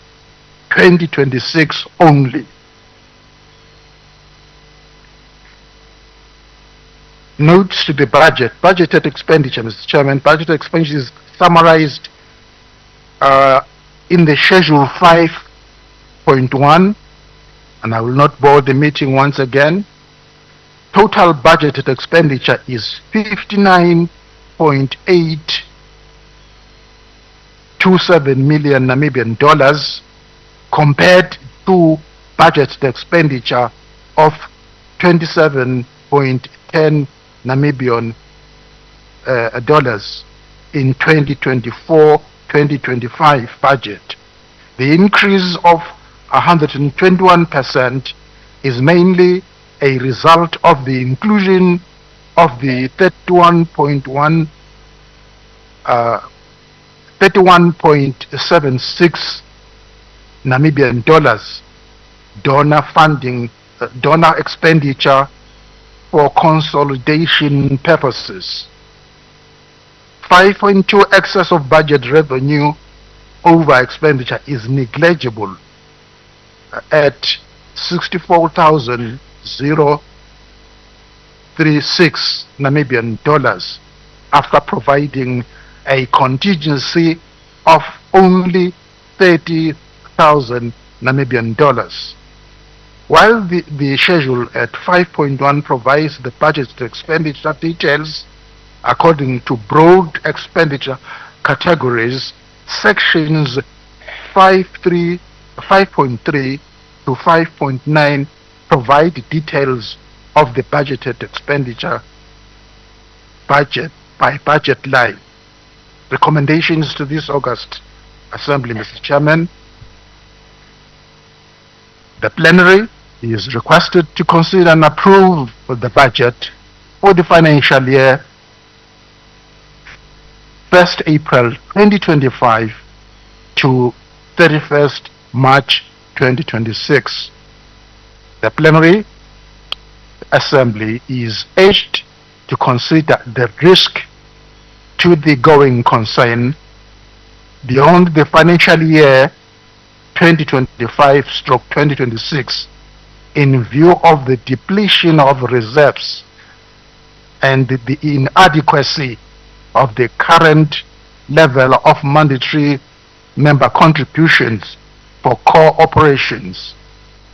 2026 only. Notes to the budget. Budgeted expenditure, Mr. Chairman. Budgeted expenditure is summarized in the Schedule 5.1, and I will not bore the meeting once again. Total budgeted expenditure is 59.827 million Namibian dollars compared to budgeted expenditure of 27.10 Namibian dollars in 2024-2025 budget. The increase of 121% is mainly a result of the inclusion of the 31.76 Namibian dollars donor funding, donor expenditure for consolidation purposes. 5.2 excess of budget revenue over expenditure is negligible at 64,036 Namibian dollars after providing a contingency of only 30,000 Namibian dollars. While the schedule at 5.1 provides the budget expenditure details according to broad expenditure categories, sections 5.3 to 5.9 provide details of the budgeted expenditure budget by budget line. Recommendations to this August Assembly, Mr. Chairman. The plenary is requested to consider and approve the budget for the financial year 1st April 2025 to 31st March 2026. The plenary assembly is urged to consider the risk to the going concern beyond the financial year 2025/2026 in view of the depletion of reserves and the inadequacy of the current level of mandatory member contributions for core operations.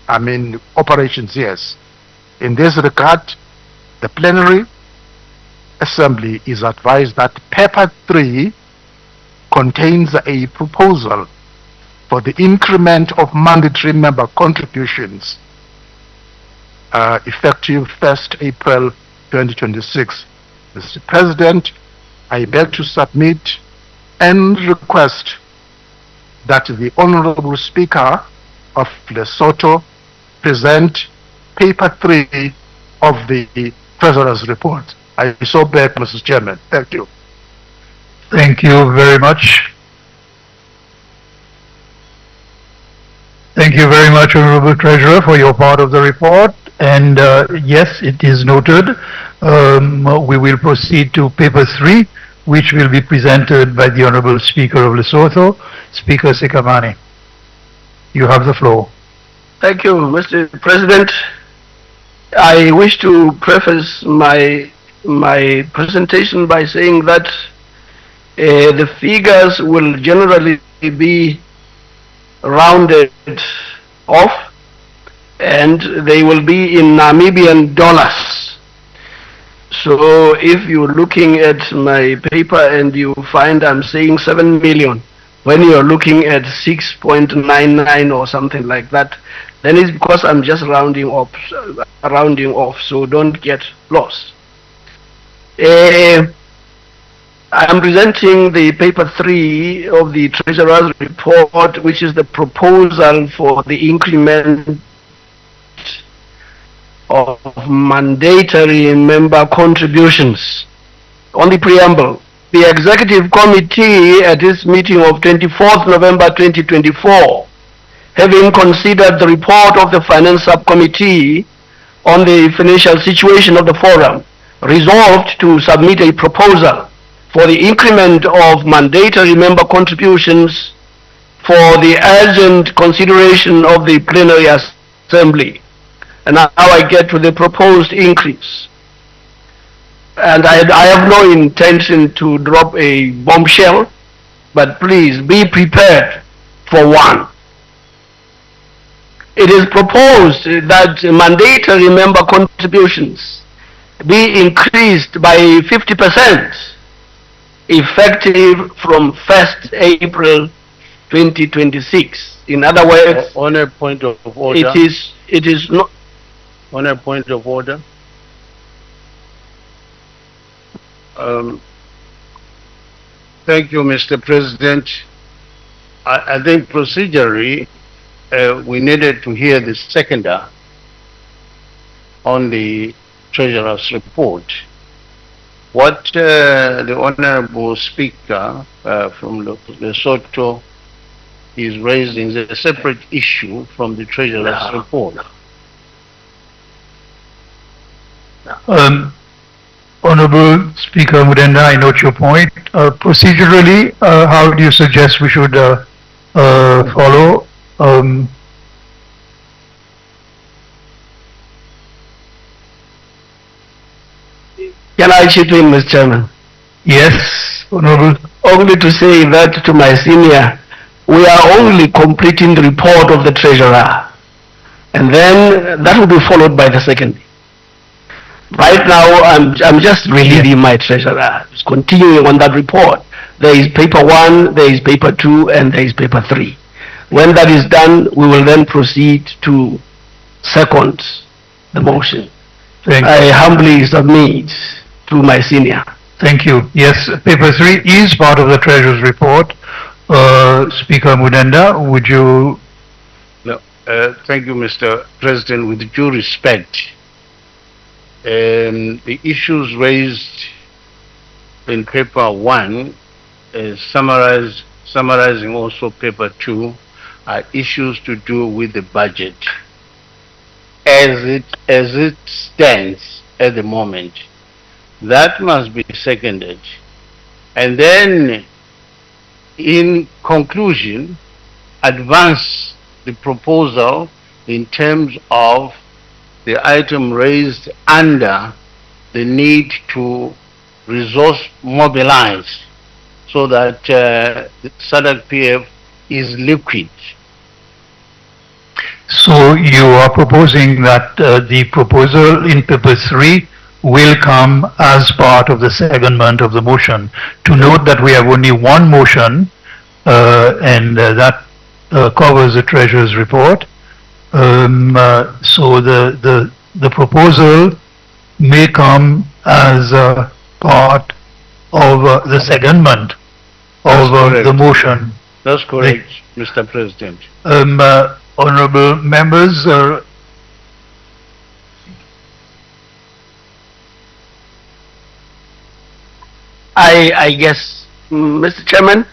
I mean, operations, yes. In this regard, the plenary assembly is advised that paper 3 contains a proposal for the increment of mandatory member contributions effective 1st April 2026. Mr. President, I beg to submit and request that the Honorable Speaker of Lesotho present paper 3 of the Treasurer's report. I so beg, Mr. Chairman. Thank you. Thank you very much. Thank you very much, Honorable Treasurer, for your part of the report. And yes, it is noted. We will proceed to paper 3, which will be presented by the Honorable Speaker of Lesotho, Speaker Sekamane. You have the floor. Thank you, Mr. President. I wish to preface my presentation by saying that the figures will generally be rounded off, and they will be in Namibian dollars. So if you're looking at my paper and you find I'm saying 7 million, when you're looking at 6.99 or something like that, then it's because I'm just rounding off, so don't get lost. I am presenting the paper 3 of the Treasurer's report, which is the proposal for the increment of mandatory member contributions. On the preamble, the Executive Committee at its meeting of 24th November 2024, having considered the report of the Finance Subcommittee on the financial situation of the Forum, resolved to submit a proposal for the increment of mandatory member contributions for the urgent consideration of the plenary assembly. And now I get to the proposed increase. And I have no intention to drop a bombshell, but please be prepared for one. It is proposed that mandatory member contributions be increased by 50%, effective from 1st April 2026. In other words, on a point of order, it is not. On a point of order, thank you, Mr. President. I think procedurally, we needed to hear the seconder on the Treasurer's report. What the Honorable Speaker from Lesotho is raising is a separate issue from the Treasurer's report. Honorable Speaker Mudenda, I note your point. Procedurally, how do you suggest we should follow? Can I chip in, Mr. Chairman? Yes, Honorable. Only to say that to my senior, we are only completing the report of the Treasurer, and then that will be followed by the second. Right now, I'm just relieving my Treasurer, just continuing on that report. There is paper 1, there is paper 2, and there is paper 3. When that is done, we will then proceed to second the motion. I humbly submit to my senior. Thank you. Yes, paper 3 is part of the Treasurer's report. Speaker Mudenda, would you? No, thank you, Mr. President. With due respect, the issues raised in paper 1, summarizing also paper 2, are issues to do with the budget as it stands at the moment. That must be seconded. And then, in conclusion, advance the proposal in terms of the item raised under the need to resource mobilize so that the SADC PF is liquid. So you are proposing that the proposal in paper 3 will come as part of the secondment of the motion. To note that we have only one motion, and that covers the Treasurer's report. So the proposal may come as a part of the secondment of the motion. That's correct, Mr. President. Honorable members, I guess, Mr. Chairman,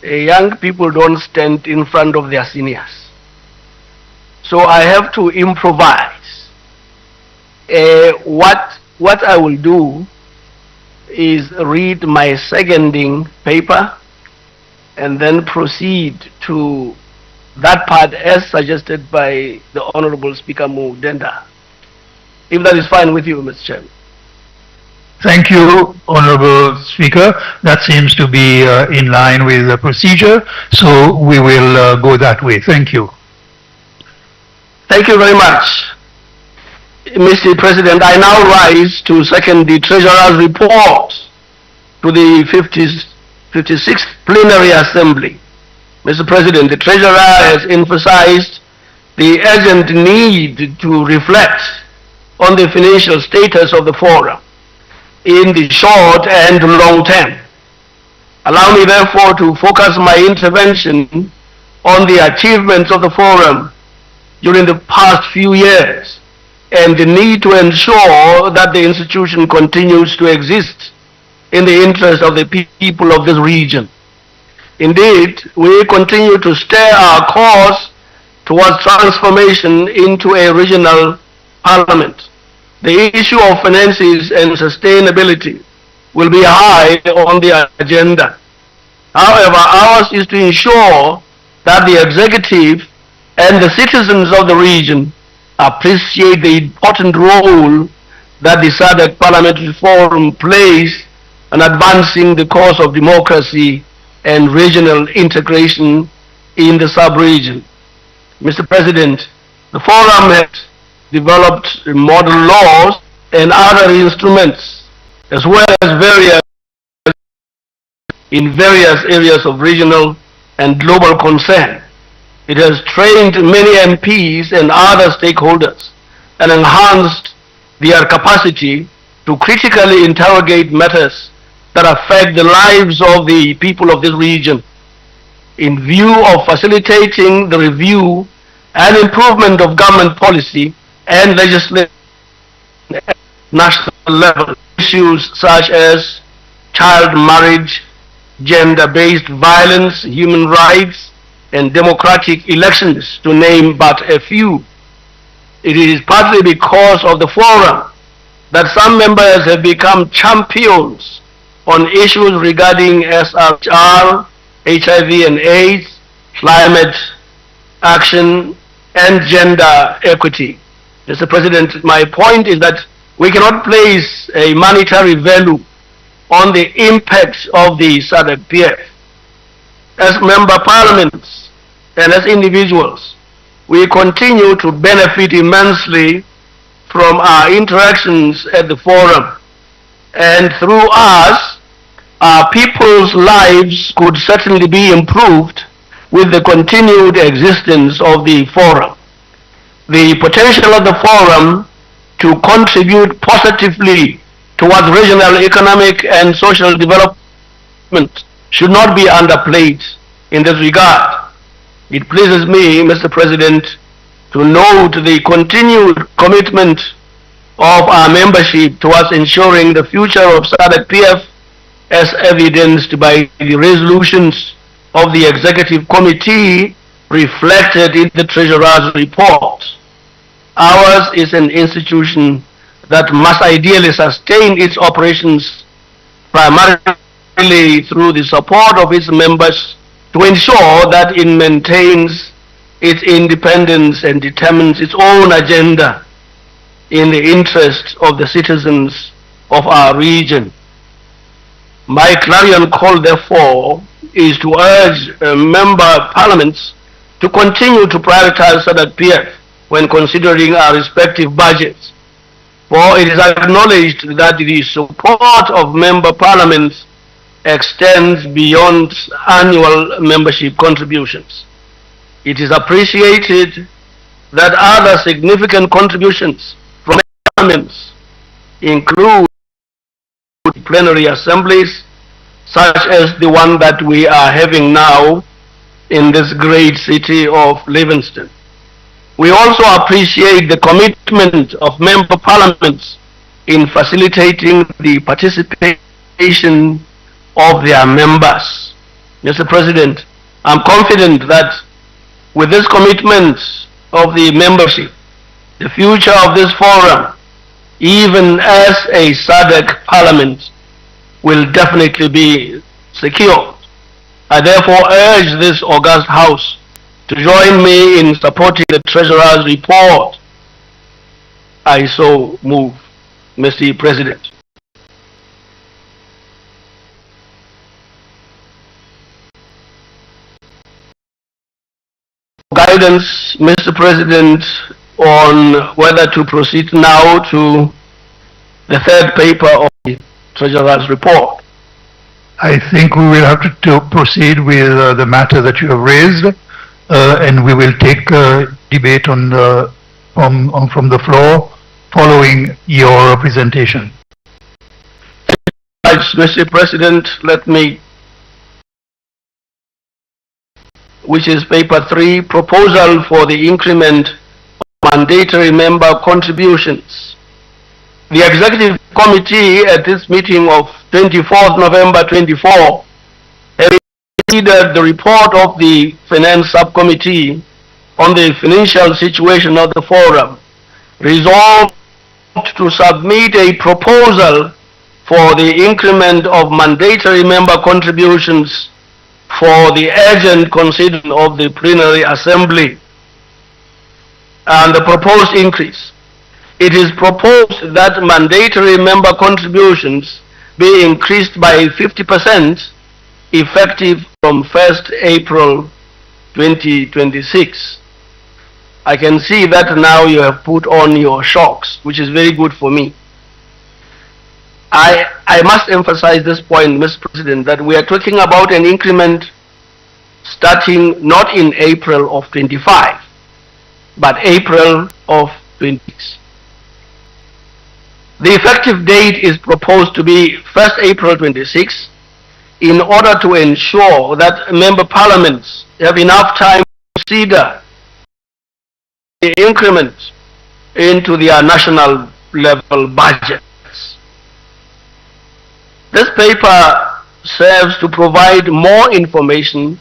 young people don't stand in front of their seniors. So I have to improvise. What I will do is read my seconding paper and then proceed to that part as suggested by the Honorable Speaker Mudenda. If that is fine with you, Mr. Chairman. thank you, Honorable Speaker. That seems to be in line with the procedure, so we will go that way. Thank you. Thank you very much, Mr. President. I now rise to second the Treasurer's report to the 56th Plenary Assembly. Mr. President, the Treasurer has emphasized the urgent need to reflect on the financial status of the Forum in the short and long term. Allow me therefore to focus my intervention on the achievements of the Forum during the past few years and the need to ensure that the institution continues to exist in the interest of the people of this region. Indeed, we continue to steer our course towards transformation into a regional parliament. The issue of finances and sustainability will be high on the agenda. However, ours is to ensure that the executive and the citizens of the region appreciate the important role that the SADC Parliamentary Forum plays in advancing the cause of democracy and regional integration in the sub-region. Mr. President, the Forum has developed model laws and other instruments as well as in various areas of regional and global concern. It has trained many MPs and other stakeholders and enhanced their capacity to critically interrogate matters that affect the lives of the people of this region in view of facilitating the review and improvement of government policy and legislation at national level. Issues such as child marriage, gender-based violence, human rights, and democratic elections, to name but a few. It is partly because of the Forum that some members have become champions on issues regarding SRHR, HIV and AIDS, climate action, and gender equity. Mr. President, my point is that we cannot place a monetary value on the impact of the SADC-PF. As member parliaments and as individuals, we continue to benefit immensely from our interactions at the Forum, and through us, our people's lives could certainly be improved with the continued existence of the Forum. The potential of the Forum to contribute positively towards regional economic and social development should not be underplayed in this regard. It pleases me, Mr. President, to note the continued commitment of our membership towards ensuring the future of SADC-PF as evidenced by the resolutions of the Executive Committee reflected in the Treasurer's report. Ours is an institution that must ideally sustain its operations primarily through the support of its members to ensure that it maintains its independence and determines its own agenda in the interest of the citizens of our region. My clarion call, therefore, is to urge member parliaments to continue to prioritize SADC PF when considering our respective budgets. For it is acknowledged that the support of member parliaments extends beyond annual membership contributions. It is appreciated that other significant contributions from parliaments include plenary assemblies, such as the one that we are having now in this great city of Livingston. We also appreciate the commitment of member parliaments in facilitating the participation of their members. Mr. President, I'm confident that with this commitment of the membership, the future of this forum, even as a SADC parliament, will definitely be secured. I therefore urge this august House to join me in supporting the Treasurer's report. I so move, Mr. President. Guidance, Mr. President, on whether to proceed now to the third paper of the Treasurer's report. I think we will have to proceed with the matter that you have raised, and we will take debate on from the floor following your presentation. Mr. President, let me, which is paper 3, proposal for the increment of mandatory member contributions. The Executive Committee at this meeting of 24th November 24 has considered the report of the Finance Subcommittee on the financial situation of the Forum, resolved to submit a proposal for the increment of mandatory member contributions for the urgent consideration of the plenary assembly and the proposed increase. It is proposed that mandatory member contributions be increased by 50% effective from 1st April 2026. I can see that now you have put on your shocks, which is very good for me. I must emphasize this point, Mr. President, that we are talking about an increment starting not in April of 25, but April of 26. The effective date is proposed to be 1st April 26 in order to ensure that member parliaments have enough time to consider the increment into their national level budgets. This paper serves to provide more information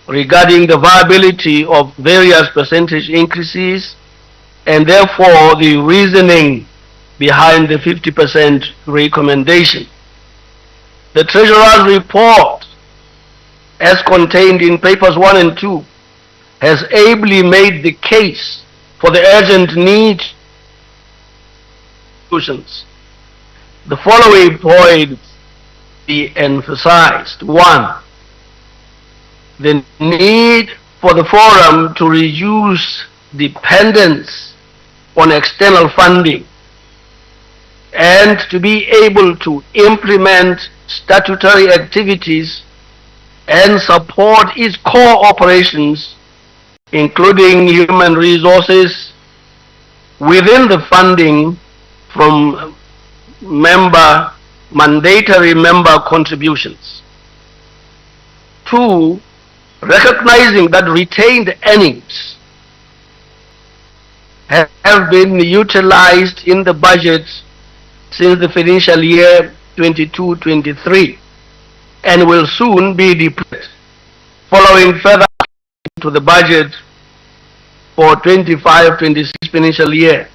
regarding the viability of various percentage increases and therefore the reasoning behind the 50% recommendation. The Treasurer's report, as contained in papers 1 and 2, has ably made the case for the urgent need of solutions. The following points be emphasized. 1. The need for the Forum to reduce dependence on external funding and to be able to implement statutory activities and support its core operations, including human resources, within the funding from mandatory member contributions. 2, recognizing that retained earnings have been utilized in the budget since the financial year 22-23 and will soon be depleted following further to the budget for 25-26 financial year.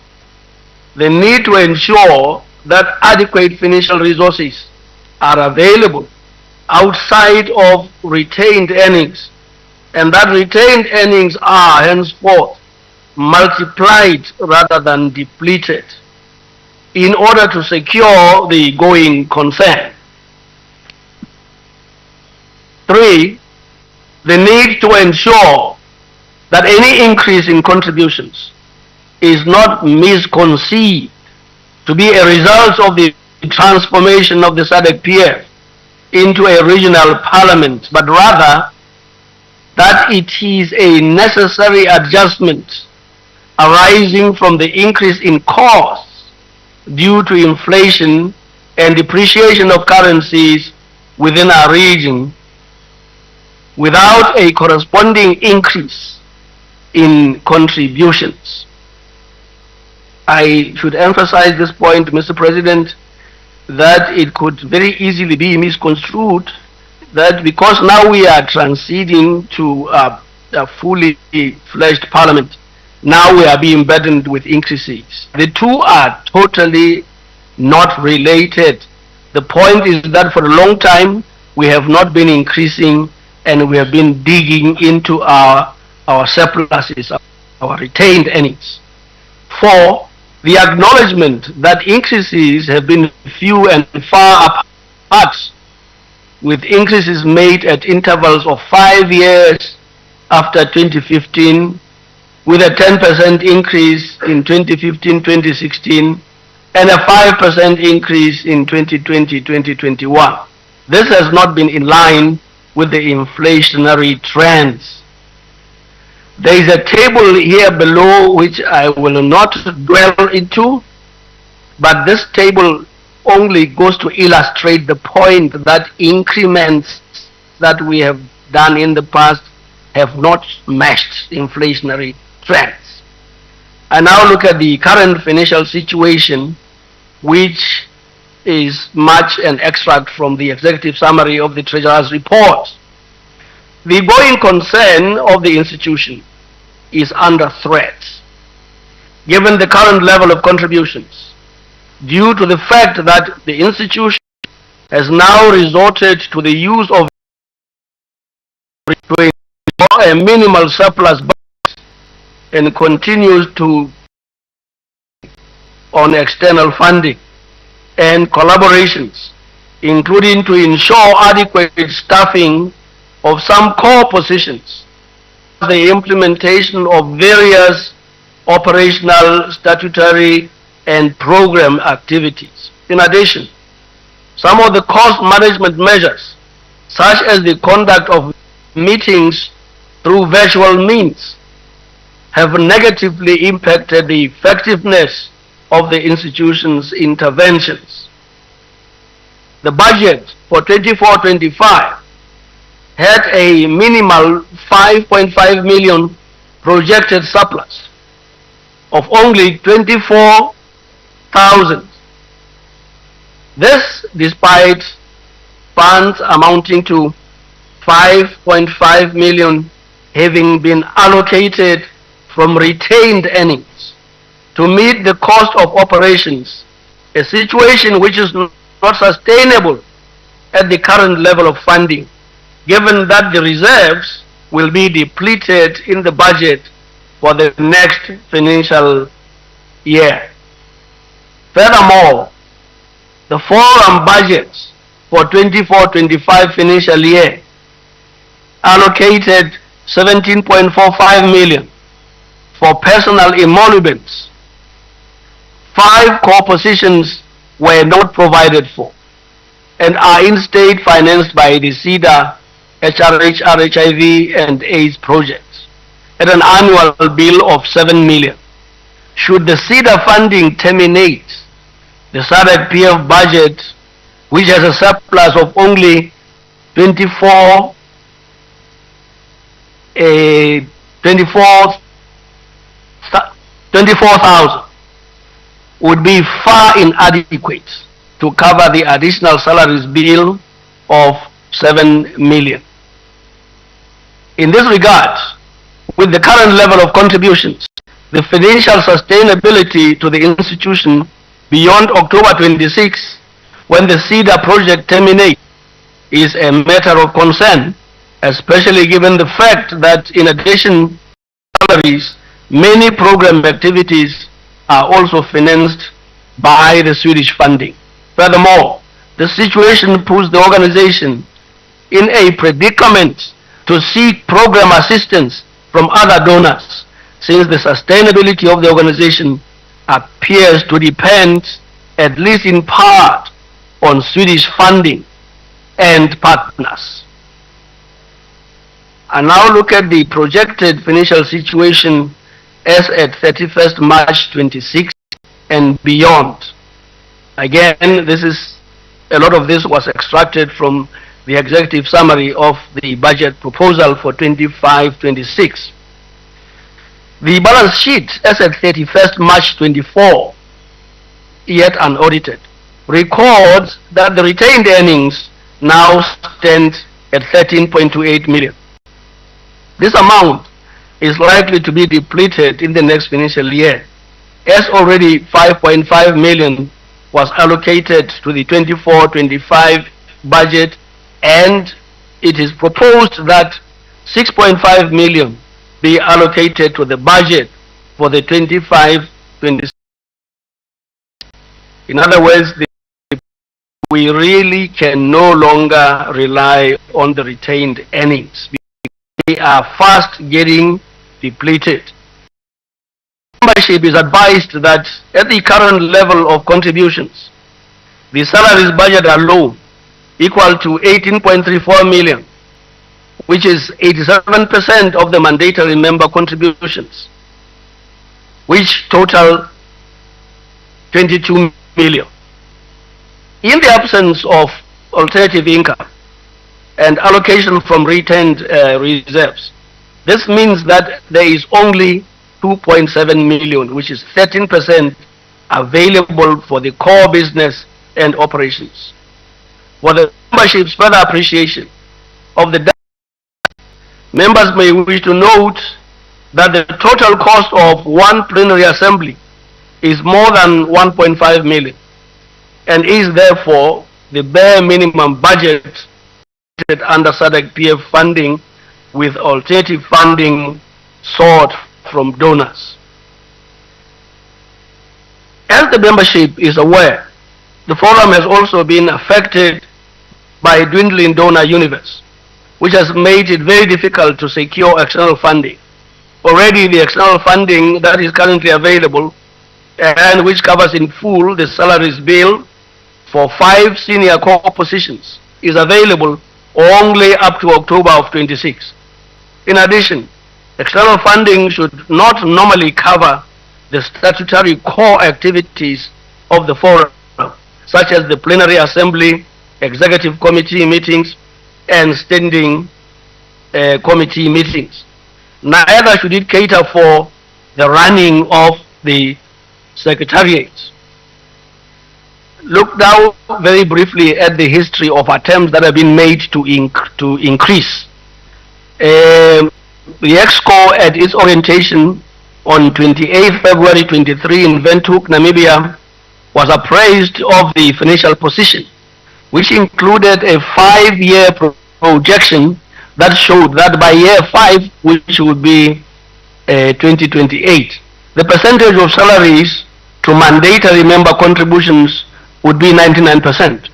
The need to ensure that adequate financial resources are available outside of retained earnings, and that retained earnings are henceforth multiplied rather than depleted in order to secure the going concern. 3, the need to ensure that any increase in contributions is not misconceived to be a result of the transformation of the SADC-PF into a regional parliament, but rather that it is a necessary adjustment arising from the increase in costs due to inflation and depreciation of currencies within our region without a corresponding increase in contributions. I should emphasize this point, Mr. President, that it could very easily be misconstrued that because now we are transiting to a fully fledged parliament, now we are being burdened with increases. The two are totally not related. The point is that for a long time we have not been increasing and we have been digging into our surpluses, our retained earnings. 4, the acknowledgement that increases have been few and far apart, with increases made at intervals of 5 years after 2015, with a 10% increase in 2015-2016 and a 5% increase in 2020-2021. This has not been in line with the inflationary trends. There is a table here below which I will not dwell into, but this table only goes to illustrate the point that increments that we have done in the past have not matched inflationary trends. I now look at the current financial situation, which is much an extract from the executive summary of the Treasurer's report. The going concern of the institution is under threat, given the current level of contributions, due to the fact that the institution has now resorted to the use of a minimal surplus budget and continues to on external funding and collaborations, including to ensure adequate staffing of some core positions, the implementation of various operational, statutory, and program activities. In addition, some of the cost management measures, such as the conduct of meetings through virtual means, have negatively impacted the effectiveness of the institution's interventions. The budget for 24-25 had a minimal 5.5 million projected surplus of only 24,000. This despite funds amounting to 5.5 million having been allocated from retained earnings to meet the cost of operations, a situation which is not sustainable at the current level of funding, given that the reserves will be depleted in the budget for the next financial year. Furthermore, the forum budgets for 24-25 financial year allocated 17.45 million for personal emoluments. 5 core positions were not provided for and are instead financed by the CEDA, HRH, RHIV and AIDS projects at an annual bill of 7 million. Should the CEDA funding terminate, the SADC-PF budget, which has a surplus of only 24,000, would be far inadequate to cover the additional salaries bill of 7 million. In this regard, with the current level of contributions, the financial sustainability to the institution beyond October 26, when the CEDA project terminates, is a matter of concern, especially given the fact that in addition to salaries, many program activities are also financed by the Swedish funding. Furthermore, the situation puts the organization in a predicament to seek program assistance from other donors, since the sustainability of the organization appears to depend, at least in part, on Swedish funding and partners. And now look at the projected financial situation as at 31st March 26 and beyond. Again, a lot of this was extracted from the executive summary of the budget proposal for 25-26. The balance sheet as at 31st March 24, yet unaudited, records that the retained earnings now stand at 13.28 million. This amount is likely to be depleted in the next financial year, as already 5.5 million was allocated to the 24-25 budget, and it is proposed that 6.5 million be allocated to the budget for the 25-26. In other words, we really can no longer rely on the retained earnings. They are fast getting depleted. Membership is advised that at the current level of contributions, the salaries budget alone equal to 18.34 million, which is 87% of the mandatory member contributions, which total 22 million. In the absence of alternative income and allocation from retained reserves, this means that there is only 2.7 million, which is 13% available for the core business and operations. For the membership's further appreciation of the data, members may wish to note that the total cost of one plenary assembly is more than 1.5 million and is therefore the bare minimum budget under SADC PF funding, with alternative funding sought from donors. As the membership is aware, the forum has also been affected by a dwindling donor universe, which has made it very difficult to secure external funding. Already the external funding that is currently available and which covers in full the salaries bill for 5 senior core positions is available only up to October of 26. In addition, external funding should not normally cover the statutory core activities of the forum, such as the plenary assembly, executive committee meetings, and standing committee meetings. Neither should it cater for the running of the secretariats. Look now very briefly at the history of attempts that have been made to increase. The EXCO at its orientation on 28 February 23 in Windhoek, Namibia, was appraised of the financial position, which included a 5-year projection that showed that by year 5, which would be 2028, the percentage of salaries to mandatory member contributions would be 99%,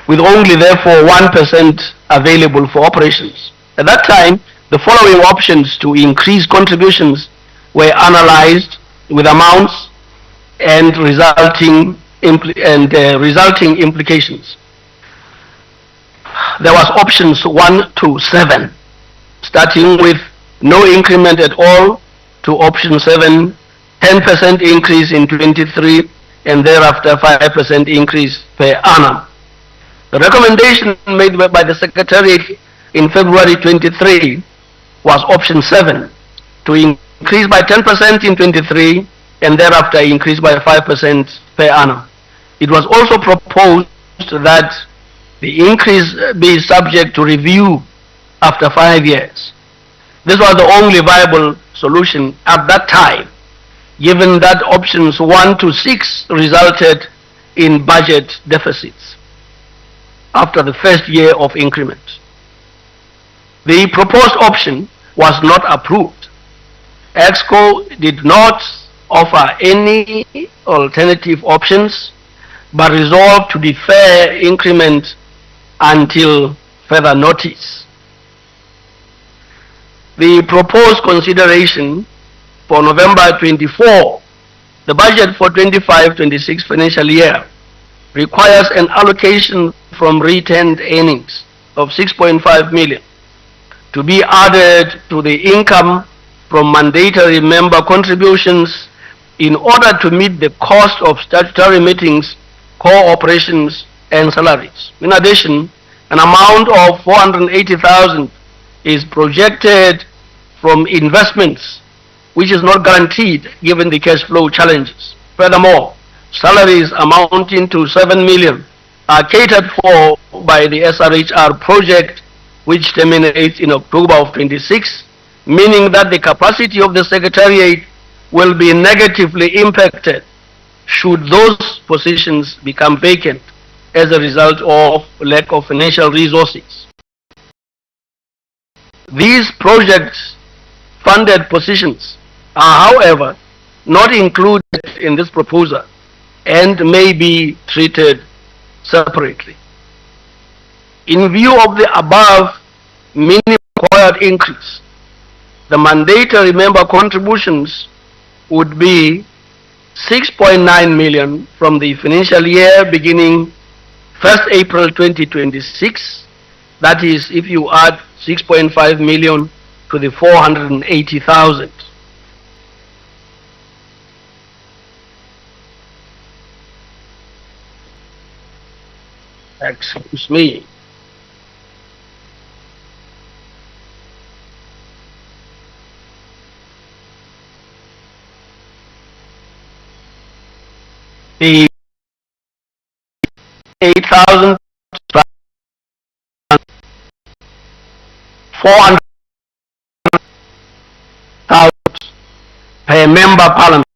with only therefore 1% available for operations. At that time, the following options to increase contributions were analyzed, with amounts and resulting implications. There was options 1 to 7, starting with no increment at all, to option 7, 10% increase in 23, and thereafter 5% increase per annum. The recommendation made by the Secretariat in February 23 was option 7, to increase by 10% in 23 and thereafter increase by 5% per annum. It was also proposed that the increase be subject to review after 5 years. This was the only viable solution at that time, given that options 1 to 6 resulted in budget deficits after the first year of increment. The proposed option was not approved. EXCO did not offer any alternative options, but resolved to defer increment until further notice. The proposed consideration for November 24, the budget for 25-26 financial year requires an allocation from retained earnings of 6.5 million to be added to the income from mandatory member contributions in order to meet the cost of statutory meetings, core operations, and salaries. In addition, an amount of 480,000 is projected from investments, which is not guaranteed given the cash flow challenges. Furthermore, salaries amounting to 7 million are catered for by the SRHR project, which terminates in October of 26, meaning that the capacity of the Secretariat will be negatively impacted should those positions become vacant as a result of lack of financial resources. These projects funded positions are, however, not included in this proposal and may be treated separately. In view of the above minimum required increase, the mandatory member contributions would be 6.9 million from the financial year beginning 1st April 2026. That is, if you add 6.5 million to the 480,000. Excuse me. The 8,000 400,000 per member parliament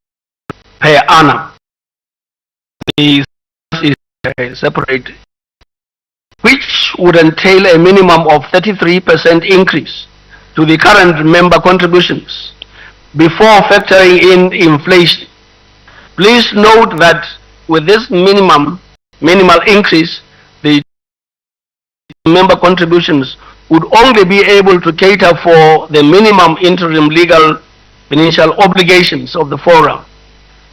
per annum. This is separate, which would entail a minimum of 33% increase to the current member contributions before factoring in inflation. Please note that with this minimal increase, the member contributions would only be able to cater for the minimum interim legal financial obligations of the forum,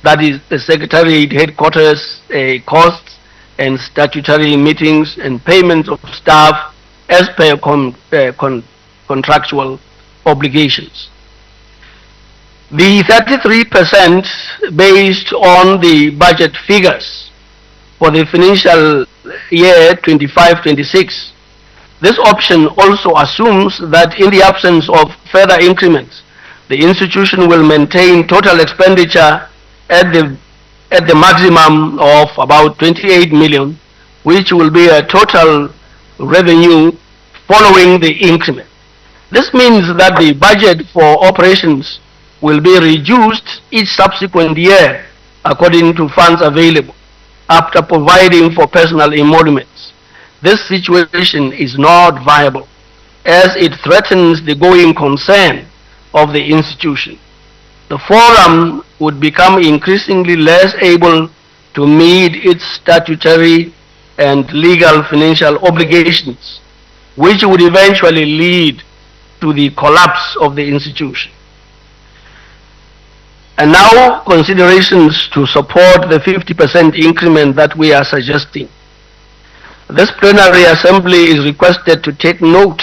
that is the Secretariat headquarters costs and statutory meetings and payments of staff as per contractual obligations. The 33% based on the budget figures for the financial year 25-26. This option also assumes that in the absence of further increments, the institution will maintain total expenditure at the maximum of about 28 million, which will be a total revenue following the increment. This means that the budget for operations will be reduced each subsequent year according to funds available after providing for personal emoluments. This situation is not viable as it threatens the going concern of the institution. The forum would become increasingly less able to meet its statutory and legal financial obligations, which would eventually lead to the collapse of the institution. And now, considerations to support the 50% increment that we are suggesting. This plenary assembly is requested to take note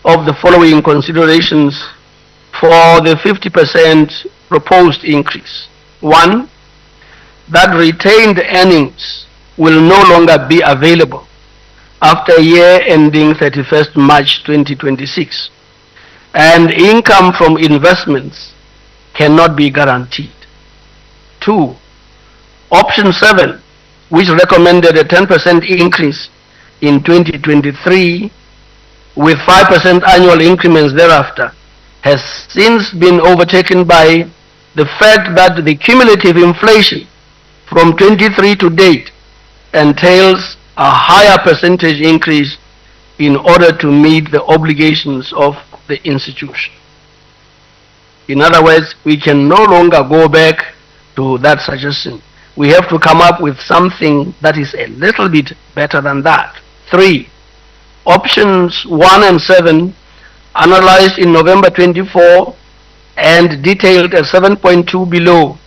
of the following considerations for the 50% proposed increase. 1, that retained earnings will no longer be available after year ending 31st March 2026, and income from investments cannot be guaranteed. 2, option 7, which recommended a 10% increase in 2023 with 5% annual increments thereafter, has since been overtaken by the fact that the cumulative inflation from 23 to date entails a higher percentage increase in order to meet the obligations of the institution. In other words, we can no longer go back to that suggestion. We have to come up with something that is a little bit better than that. 3, options 1 and 7 analyzed in November 24 and detailed as 7.2 below,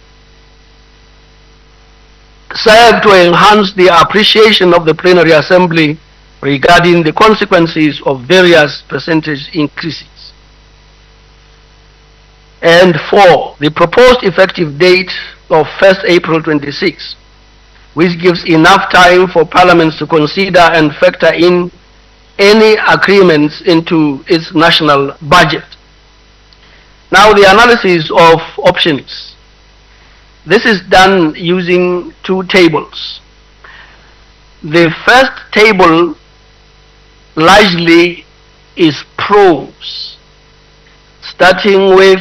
serve to enhance the appreciation of the plenary assembly regarding the consequences of various percentage increases. And 4, the proposed effective date of 1st April 26, which gives enough time for parliaments to consider and factor in any agreements into its national budget. Now the analysis of options. This is done using 2 tables. The first table largely is pros, starting with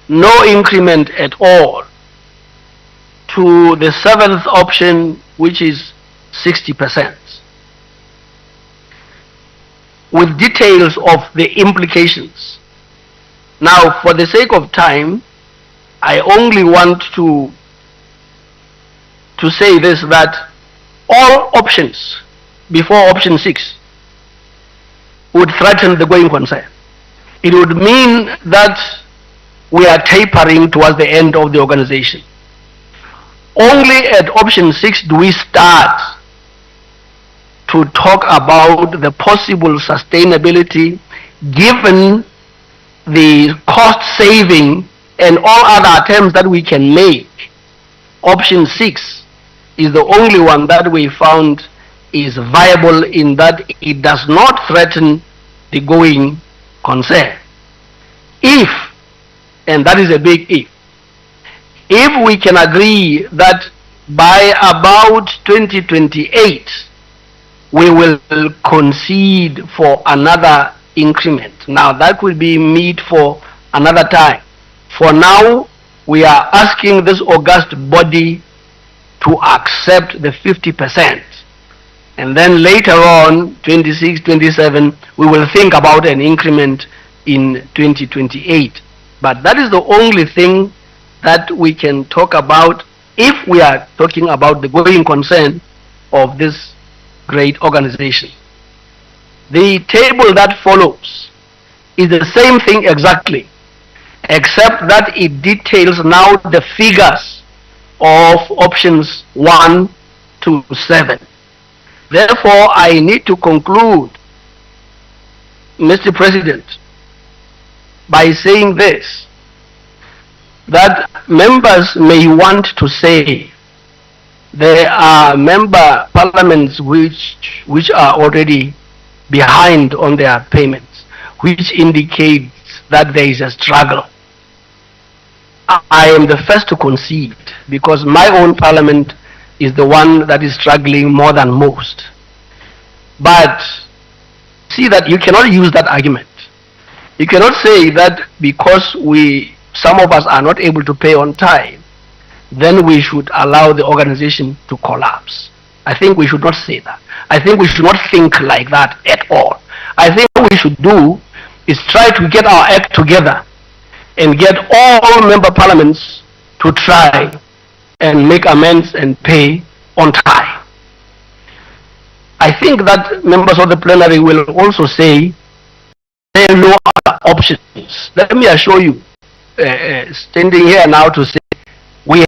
no increment at all to the 7th option, which is 60%, with details of the implications. Now, for the sake of time, I only want to say this, that all options before option 6 would threaten the going concern. It would mean that we are tapering towards the end of the organization. Only at option 6 do we start to talk about the possible sustainability given the cost saving and all other attempts that we can make. Option 6 is the only one that we found is viable in that it does not threaten the going concern. If, and that is a big if we can agree that by about 2028 we will concede for another increment. Now that will be meet for another time. For now, we are asking this august body to accept the 50%. And then later on, 26, 27, we will think about an increment in 2028. But that is the only thing that we can talk about if we are talking about the going concern of this great organization. The table that follows is the same thing exactly, except that it details now the figures of options 1 to 7. Therefore, I need to conclude, Mr. President, by saying this, that members may want to say there are member parliaments which are already behind on their payments, which indicates that there is a struggle. I am the first to concede, because my own parliament is the one that is struggling more than most. But see that you cannot use that argument. You cannot say that because some of us are not able to pay on time, then we should allow the organization to collapse. I think we should not say that. I think we should not think like that at all. I think what we should do is try to get our act together and get all member parliaments to try and make amends and pay on time. I think that members of the plenary will also say there are no other options. Let me assure you, standing here now to say we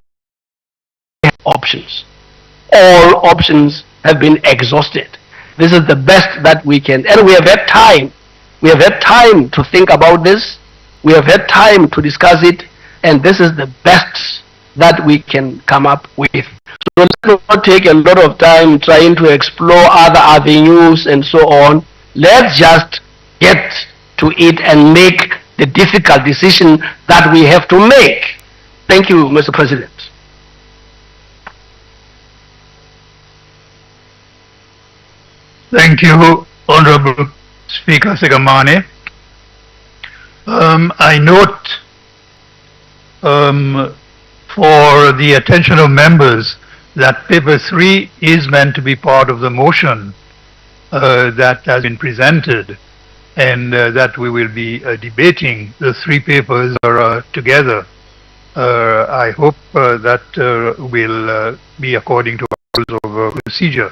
have options. All options have been exhausted. This is the best that we can, and we have had time. We have had time to think about this. We have had time to discuss it, and this is the best that we can come up with. So let's not take a lot of time trying to explore other avenues and so on. Let's just get to it and make the difficult decision that we have to make. Thank you, Mr. President. Thank you, Honorable Speaker Segamane. I note for the attention of members that paper 3 is meant to be part of the motion that has been presented, and that we will be debating the 3 papers together. I hope that will be according to our rules of procedure.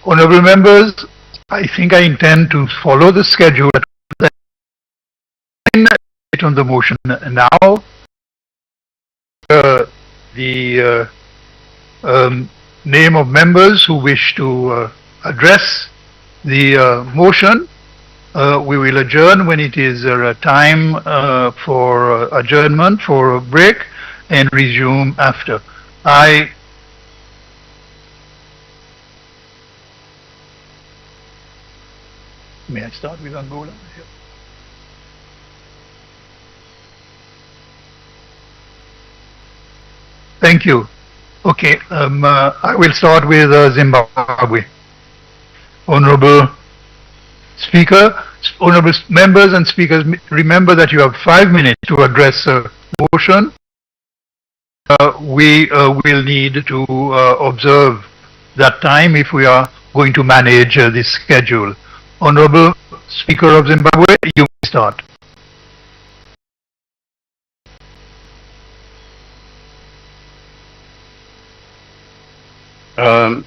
Honorable members, I think I intend to follow the schedule that was on the motion now. The name of members who wish to address the motion. We will adjourn when it is time for adjournment, for a break, and resume after. May I start with Angola? Thank you. Okay, I will start with Zimbabwe. Honorable Speaker, honorable members and speakers, remember that you have 5 minutes to address the motion. We will need to observe that time if we are going to manage this schedule. Honorable Speaker of Zimbabwe, you may start.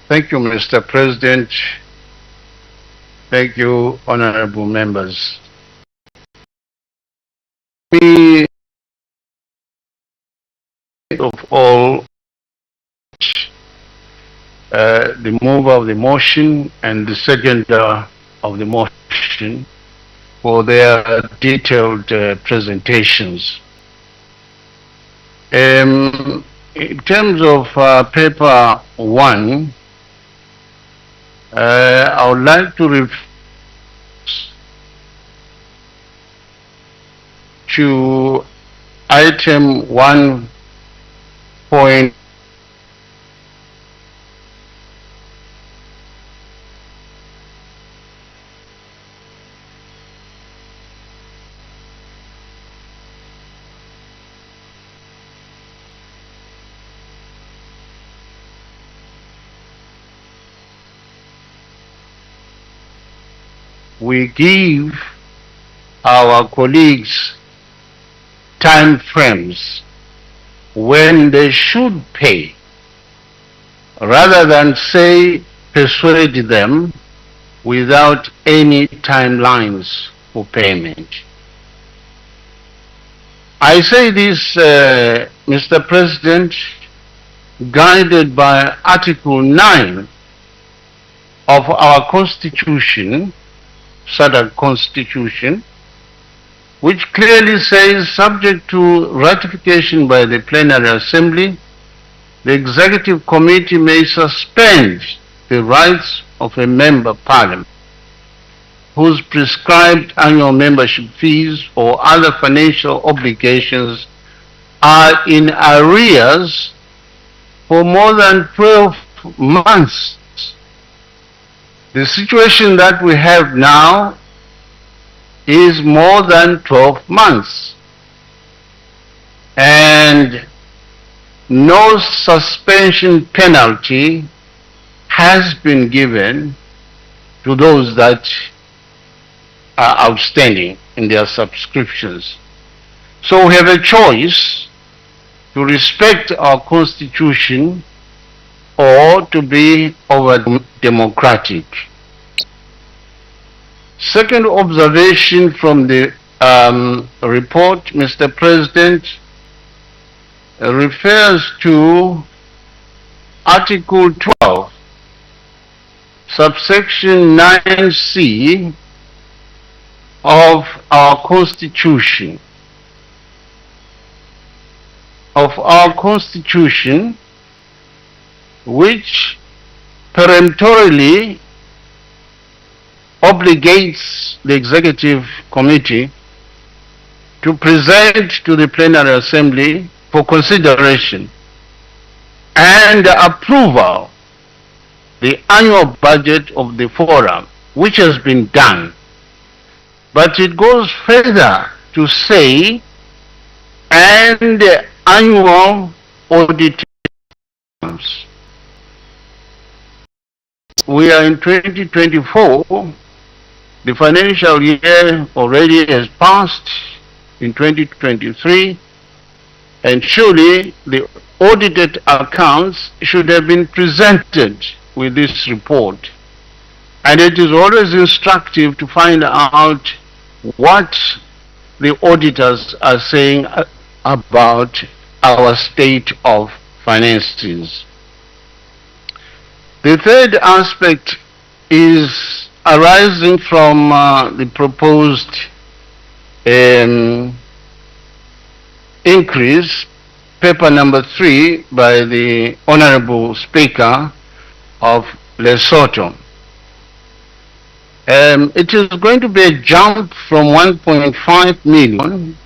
Thank you, Mr. President. Thank you, honorable members. We of all the mover of the motion and the seconder of the motion for their detailed presentations. In terms of paper 1, I would like to refer to item 1. We give our colleagues time frames when they should pay, rather than say persuade them without any timelines for payment. I say this, Mr. President, guided by Article 9 of our Constitution, SADC Constitution, which clearly says, subject to ratification by the plenary assembly, the executive committee may suspend the rights of a member parliament whose prescribed annual membership fees or other financial obligations are in arrears for more than 12 months. The situation that we have now is more than 12 months, and no suspension penalty has been given to those that are outstanding in their subscriptions. So we have a choice to respect our Constitution or to be over-democratic. Second observation from the report, Mr. President, refers to Article 12, subsection 9C of our Constitution. Which peremptorily obligates the executive committee to present to the plenary assembly for consideration and approval the annual budget of the forum, which has been done. But it goes further to say, and annual audit. We are in 2024, the financial year already has passed in 2023, and surely the audited accounts should have been presented with this report. And it is always instructive to find out what the auditors are saying about our state of finances. The third aspect is arising from the proposed increase, paper number 3 by the Honorable Speaker of Lesotho. It is going to be a jump from 1.5 million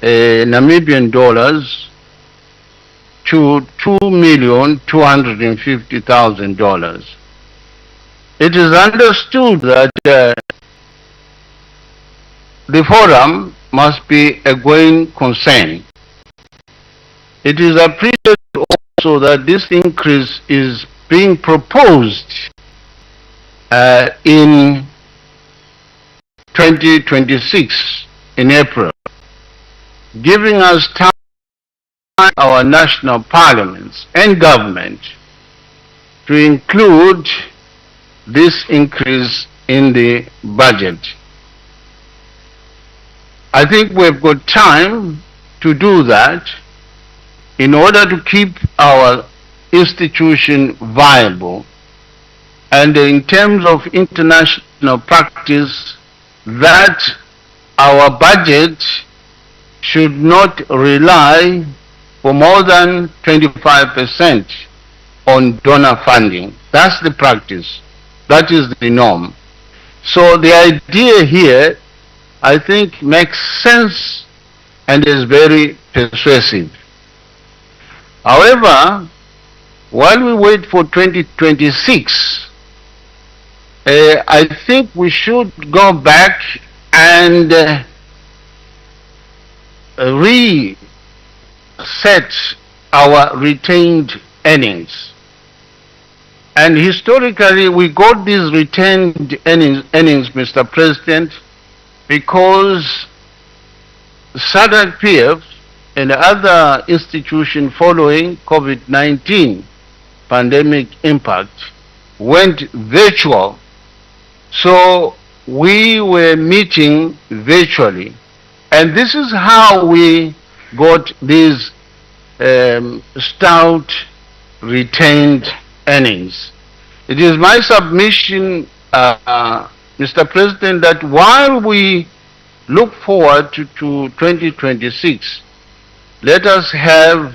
Namibian dollars to $2,250,000. It is understood that the forum must be a going concern. It is appreciated also that this increase is being proposed in 2026 in April, giving us time, our national parliaments and government, to include this increase in the budget. I think we've got time to do that in order to keep our institution viable, and in terms of international practice, that our budget should not rely for more than 25% on donor funding. That's the practice. That is the norm. So the idea here, I think, makes sense and is very persuasive. However, while we wait for 2026, I think we should go back and reset our retained earnings. And historically, we got these retained earnings, Mr. President, because SADC PF and other institutions following COVID-19 pandemic impact went virtual. So we were meeting virtually. And this is how we got these stout retained earnings. It is my submission, Mr. President, that while we look forward to 2026, let us have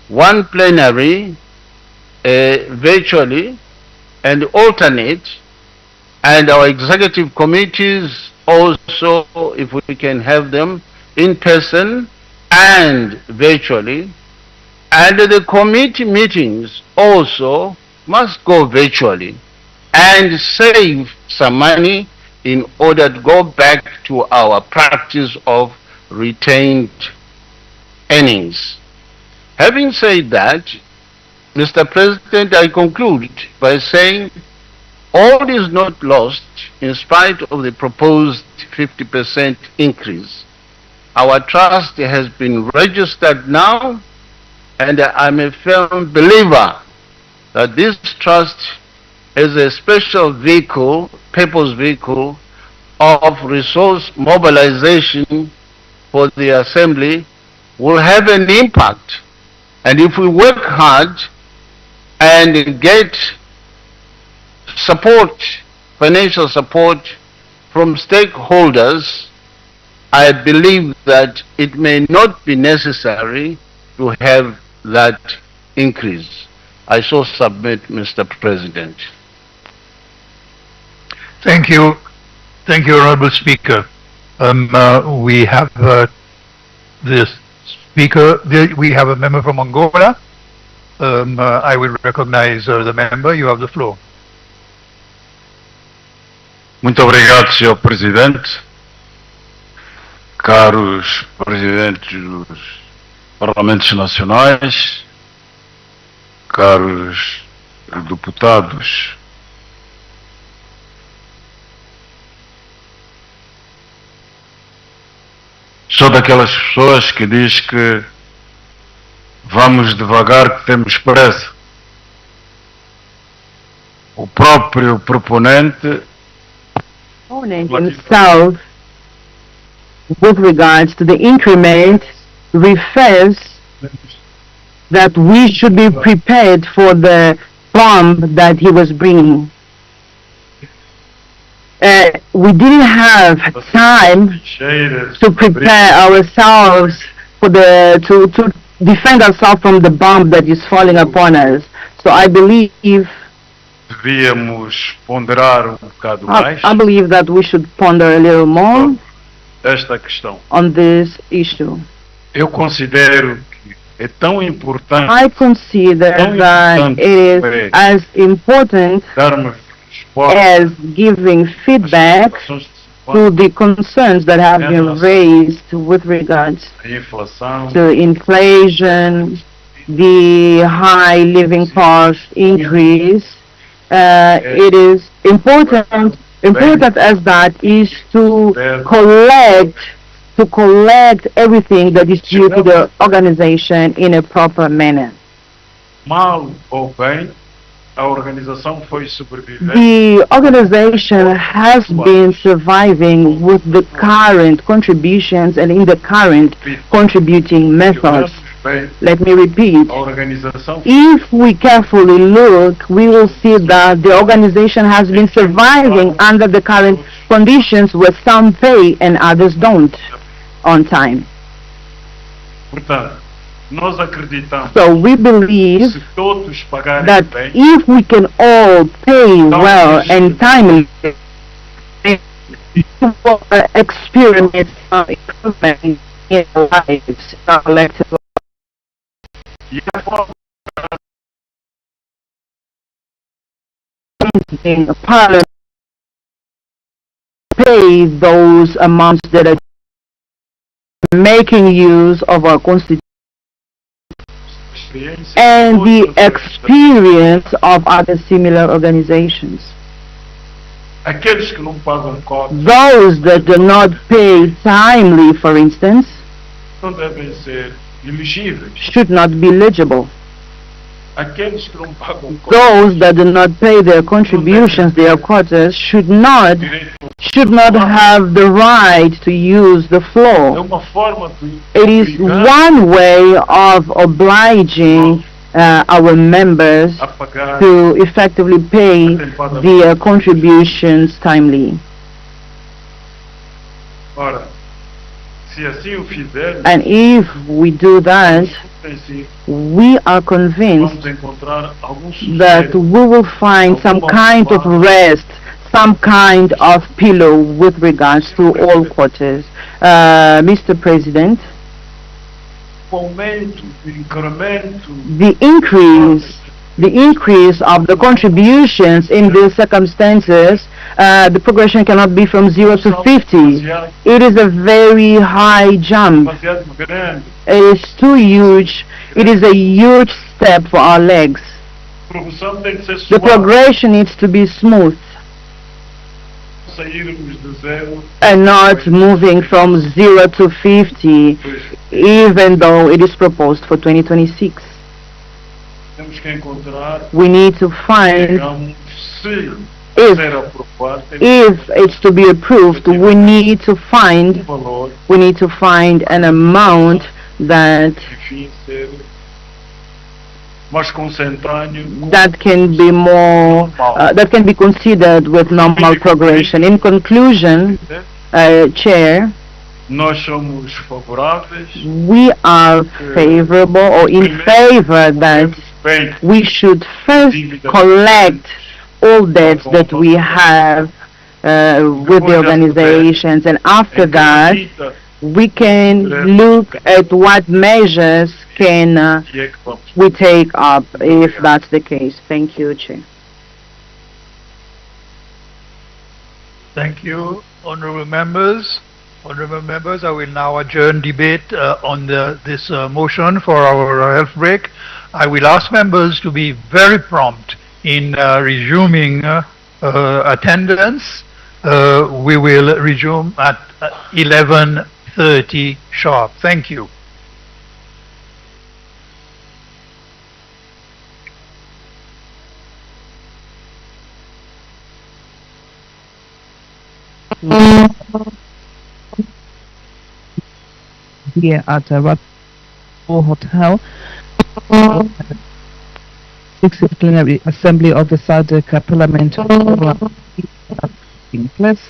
one plenary virtually and alternate, and our executive committees also, if we can have them in person and virtually, and the committee meetings also must go virtually, and save some money in order to go back to our practice of retained earnings. Having said that, Mr. President, I conclude by saying all is not lost in spite of the proposed 50% increase. Our trust has been registered now, and I'm a firm believer that this trust is a special vehicle, purpose vehicle of resource mobilization for the Assembly will have an impact. And if we work hard and get support, financial support from stakeholders, I believe that it may not be necessary to have that increase. I so submit, Mr. President. Thank you. Thank you, Honorable Speaker. We have this speaker. We have a member from Angola. I will recognize the member. You have the floor. Muito obrigado, Sr. Presidente. Caros Presidentes dos Parlamentos Nacionais, caros deputados, sou daquelas pessoas que diz que vamos devagar que temos pressa. O próprio proponente himself with regards to the increment refers that we should be prepared for the bomb that he was bringing. We didn't have time to prepare ourselves for to defend ourselves from the bomb that is falling upon us. So I believe Devíamos ponderar bocado mais I believe that we should ponder a little more esta questão. on this issue. Eu considero que é tão importante I consider that it is as important darmos resposta as giving feedback to the concerns that have been raised with regards à inflação, to inflation, the high living cost increase. It is important as that is to collect everything that is due to the organization in a proper manner. mal ou bem, a organização foi sobrevivendo. The organization has been surviving with the current contributions and in the current contributing methods. Bem, Let me repeat. a organização If we carefully look, we will see that the organization has been surviving under the current conditions where some pay and others don't on time. portanto, nós acreditamos So we believe se todos pagarem that bem, if we can all pay well and timely, we will experience improvement in our lives, our collective lives. e a forma In Parliament, pay those amounts that are making use of our constitution experiência and the todas as- experience of other similar organizations. aqueles que não pagam cotas Those that do not pay timely, for instance, não devem ser elegíveis. should not be eligible. Aqueles que não pagam cotas Those that do not pay their contributions, their quotas, should not have the right to use the é floor. uma forma de It is obrigar one way of obliging our members a pagar to effectively pay their contributions timely. Ora, se assim o fizermos, And if we do that, em si, we are convinced vamos encontrar algum that sossego, we will find some kind of rest, some kind of pillow with regards to all quarters. Mr. President, o aumento, o incremento the increase of the contributions in these circumstances, the progression cannot be from 0 to 50. It is a very high jump. demasiado grande, It is too huge. It is a huge step for our legs. a progressão tem que ser The suave, progression needs to be smooth sairmos de zero, and not moving from 0 to 50, even though it is proposed for 2026. temos que encontrar, We need to find, digamos, se if ser aprovado, temos if it's to be approved, we need to find valor, an amount that enfim, ser mais consentâneo com that can be more that can be considered with normal progression. In conclusion, Chair, nós somos favoráveis, we are favorable or in favor that bem, we should first collect all debts that we have with the organizations, and after that we can look at what measures can que é que vamos. we take up if that's the case. Thank you, Chair. Thank you, honorable members. Honorable members, I will now adjourn debate on this motion for our health break. I will ask members to be very prompt in resuming attendance. We will resume at 11:30 sharp. Thank you. here at Rat Hotel. 60th Plenary Assembly of the SADC Parliament in place.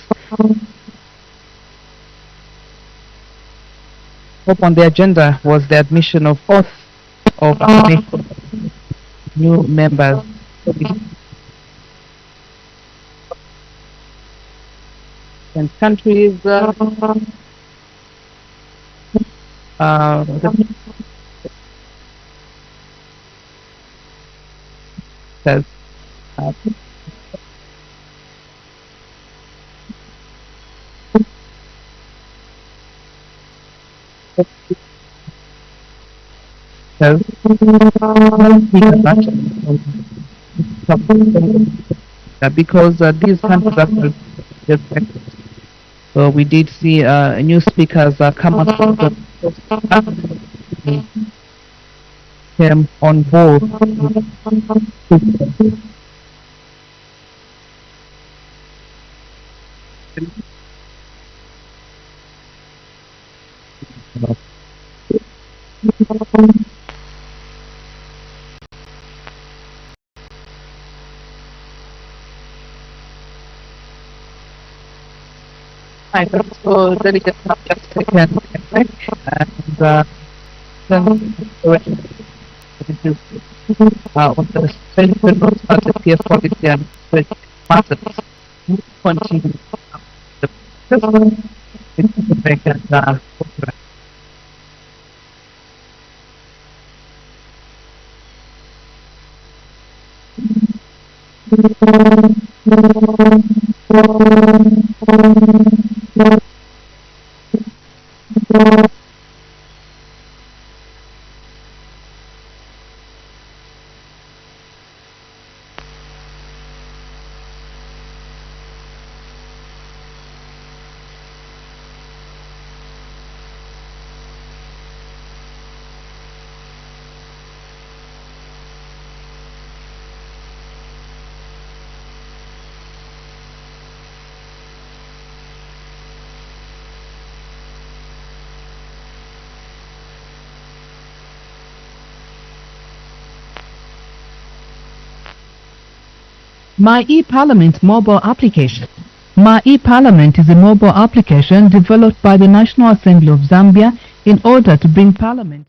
Up on the agenda was the admission of oath of new members. And countries says because these countries are so we did see new speakers come up came on board. I so delegate just second and on the central strategy policy and matters continue the My eParliament mobile application. My eParliament is a mobile application developed by the National Assembly of Zambia in order to bring Parliament